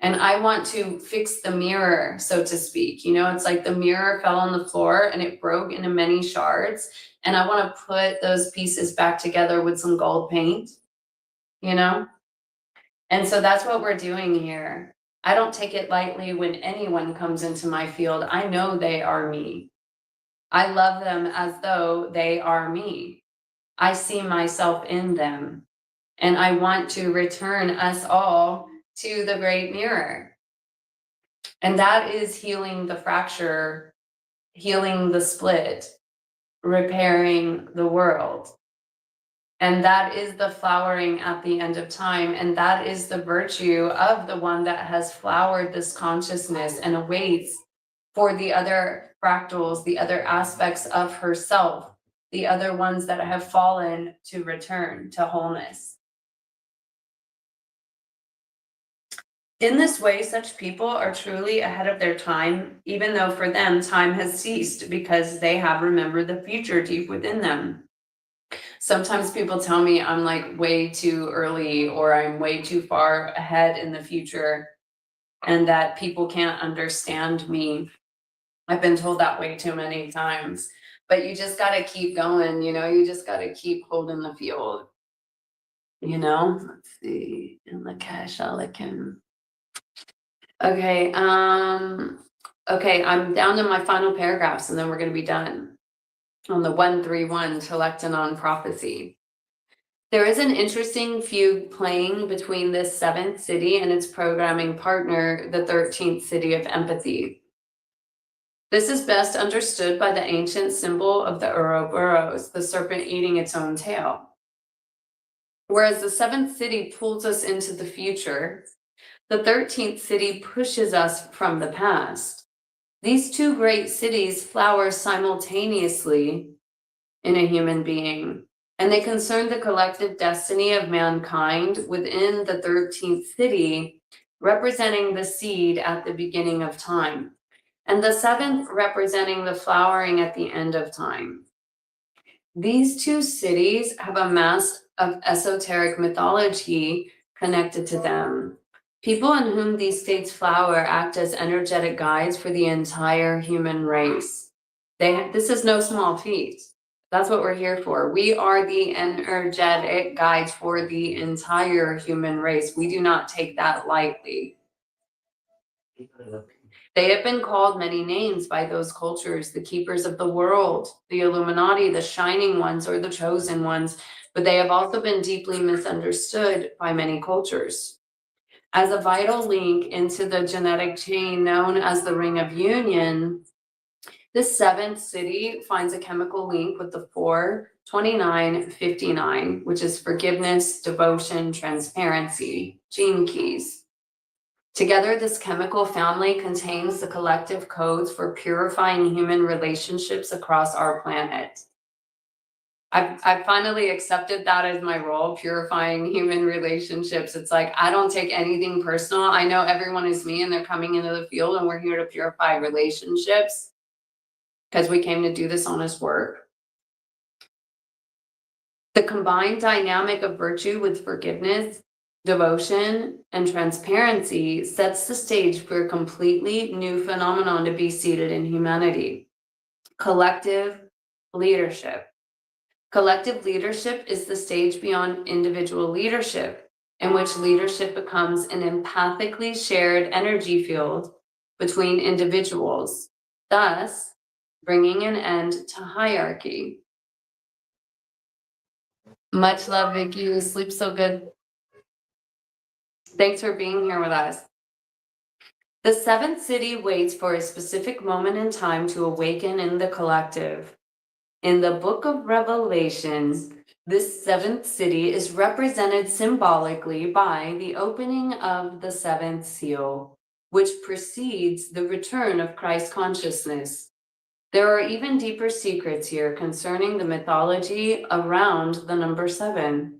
And I want to fix the mirror, so to speak. You know, it's like the mirror fell on the floor and it broke into many shards. And I want to put those pieces back together with some gold paint, you know? And so that's what we're doing here. I don't take it lightly when anyone comes into my field. I know they are me. I love them as though they are me. I see myself in them. And I want to return us all to the great mirror. And that is healing the fracture, healing the split, repairing the world. And that is the flowering at the end of time. And that is the virtue of the one that has flowered this consciousness and awaits for the other fractals, the other aspects of herself, the other ones that have fallen to return to wholeness. In this way, such people are truly ahead of their time, even though for them time has ceased because they have remembered the future deep within them. Sometimes people tell me I'm like way too early or I'm way too far ahead in the future and that people can't understand me. I've been told that way too many times, but you just got to keep going, you just got to keep holding the field, Let's see, in the cash, okay, okay, I'm down to my final paragraphs and then we're going to be done on the 131 Telectanon prophecy. There is an interesting fugue playing between this 7th city and its programming partner, the 13th city of empathy. This is best understood by the ancient symbol of the Ouroboros, the serpent eating its own tail. Whereas the 7th city pulls us into the future, the 13th city pushes us from the past. These two great cities flower simultaneously in a human being, and they concern the collective destiny of mankind within the 13th city, representing the seed at the beginning of time, and the 7th representing the flowering at the end of time. These two cities have a mass of esoteric mythology connected to them. People in whom these states flower act as energetic guides for the entire human race. This is no small feat. That's what we're here for. We are the energetic guides for the entire human race. We do not take that lightly. They have been called many names by those cultures, the keepers of the world, the Illuminati, the shining ones, or the chosen ones, but they have also been deeply misunderstood by many cultures. As a vital link into the genetic chain known as the Ring of Union, this 7th city finds a chemical link with the 42959, which is forgiveness, devotion, transparency, gene keys. Together, this chemical family contains the collective codes for purifying human relationships across our planet. I've finally accepted that as my role, purifying human relationships. It's like, I don't take anything personal. I know everyone is me and they're coming into the field and we're here to purify relationships because we came to do this honest work. The combined dynamic of virtue with forgiveness, devotion, and transparency sets the stage for a completely new phenomenon to be seated in humanity: collective leadership. Collective leadership is the stage beyond individual leadership, in which leadership becomes an empathically shared energy field between individuals, thus bringing an end to hierarchy. Much love, Vicky. You sleep so good. Thanks for being here with us. The 7th city waits for a specific moment in time to awaken in the collective. In the book of Revelation, this 7th city is represented symbolically by the opening of the 7th seal, which precedes the return of Christ consciousness. There are even deeper secrets here concerning the mythology around the number 7.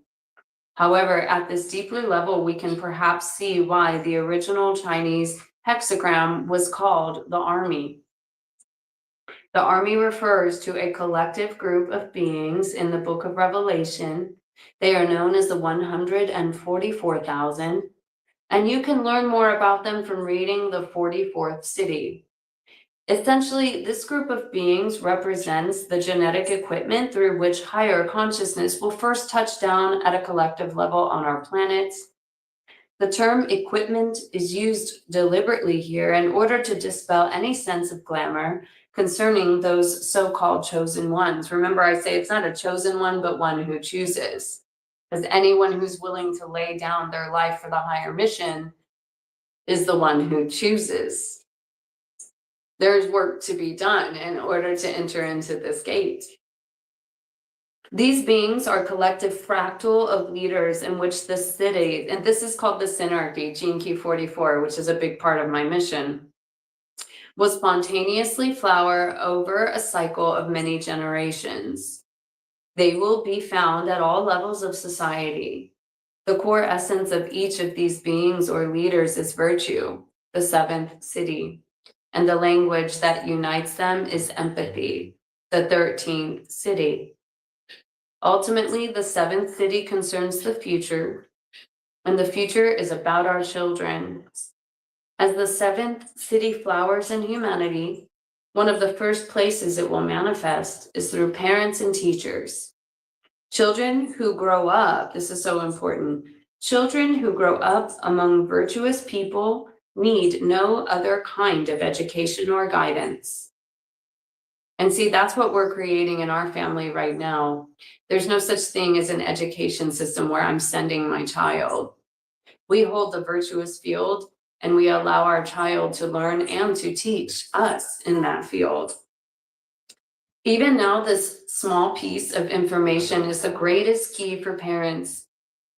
However, at this deeper level, we can perhaps see why the original Chinese hexagram was called the army. The army refers to a collective group of beings in the book of Revelation. They are known as the 144,000, and you can learn more about them from reading the 44th city. Essentially, this group of beings represents the genetic equipment through which higher consciousness will first touch down at a collective level on our planet. The term equipment is used deliberately here in order to dispel any sense of glamour concerning those so-called chosen ones. Remember, I say it's not a chosen one, but one who chooses. Because anyone who's willing to lay down their life for the higher mission is the one who chooses. There's work to be done in order to enter into this gate. These beings are collective fractal of leaders in which the siddhi, and this is called the synarchy, Gene Key 44, which is a big part of my mission, will spontaneously flower over a cycle of many generations. They will be found at all levels of society. The core essence of each of these beings or leaders is virtue, the seventh siddhi, and the language that unites them is empathy, the 13th siddhi. Ultimately, the seventh siddhi concerns the future, and the future is about our children. As the seventh siddhi flowers in humanity, one of the first places it will manifest is through parents and teachers. Children who grow up, this is so important, children who grow up among virtuous people need no other kind of education or guidance. And see, that's what we're creating in our family right now. There's no such thing as an education system where I'm sending my child. We hold the virtuous field and we allow our child to learn and to teach us in that field. Even now, this small piece of information is the greatest key for parents.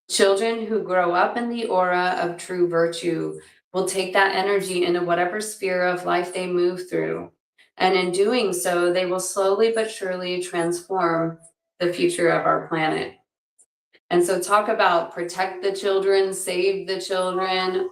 Children who grow up in the aura of true virtue will take that energy into whatever sphere of life they move through. And in doing so, they will slowly but surely transform the future of our planet. And so talk about protect the children, save the children.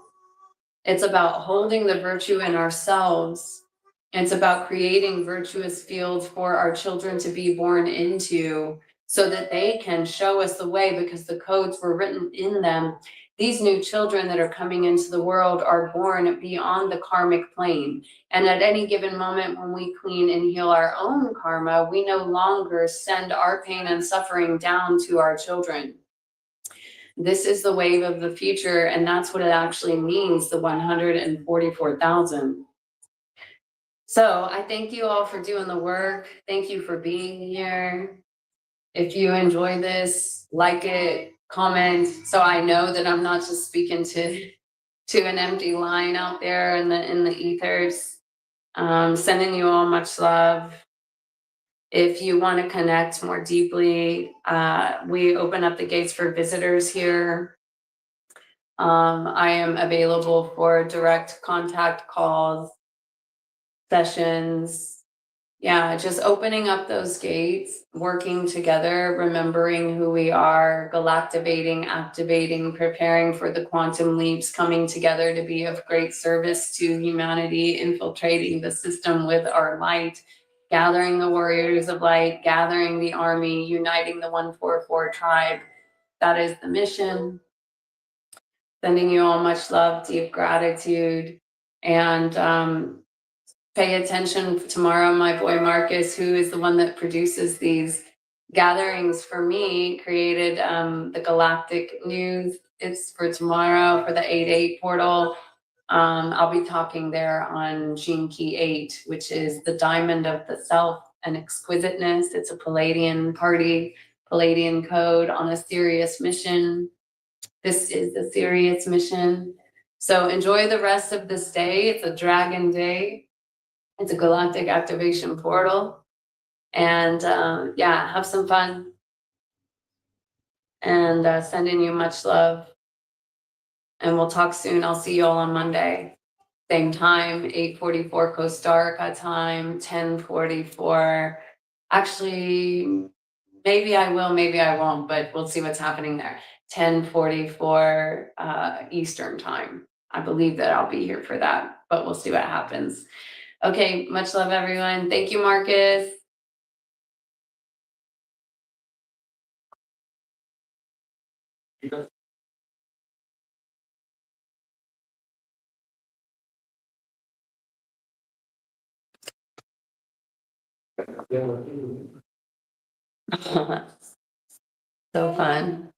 It's about holding the virtue in ourselves. It's about creating virtuous fields for our children to be born into so that they can show us the way because the codes were written in them. These new children that are coming into the world are born beyond the karmic plane. And at any given moment when we clean and heal our own karma, we no longer send our pain and suffering down to our children. This is the wave of the future, and that's what it actually means, the 144,000. So I thank you all for doing the work. Thank you for being here. If you enjoy this, like it, comment, so I know that I'm not just speaking to an empty line out there in the ethers. Sending you all much love. If you want to connect more deeply, we open up the gates for visitors here. I am available for direct contact calls, sessions. Yeah, just opening up those gates, working together, remembering who we are, galactivating, activating, preparing for the quantum leaps, coming together to be of great service to humanity, infiltrating the system with our light, gathering the warriors of light, gathering the army, uniting the 144 tribe. That is the mission. Sending you all much love, deep gratitude, and pay attention tomorrow. My boy Marcus, who is the one that produces these gatherings for me, created the Galactic News. It's for tomorrow for the 8-8 portal. I'll be talking there on Gene Key 8, which is the diamond of the self and exquisiteness. It's a Palladian party, Palladian code on a serious mission. This is the serious mission. So enjoy the rest of this day. It's a dragon day. It's a galactic activation portal. And yeah, have some fun. And sending you much love. And we'll talk soon. I'll see you all on Monday. Same time, 8:44 Costa Rica time, 10:44. Actually, maybe I will, maybe I won't, but we'll see what's happening there. 10:44 Eastern time. I believe that I'll be here for that, but we'll see what happens. Okay, much love, everyone. Thank you, Marcus. So fun.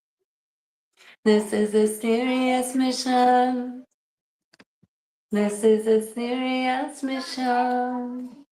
This is a serious mission. This is a serious mission.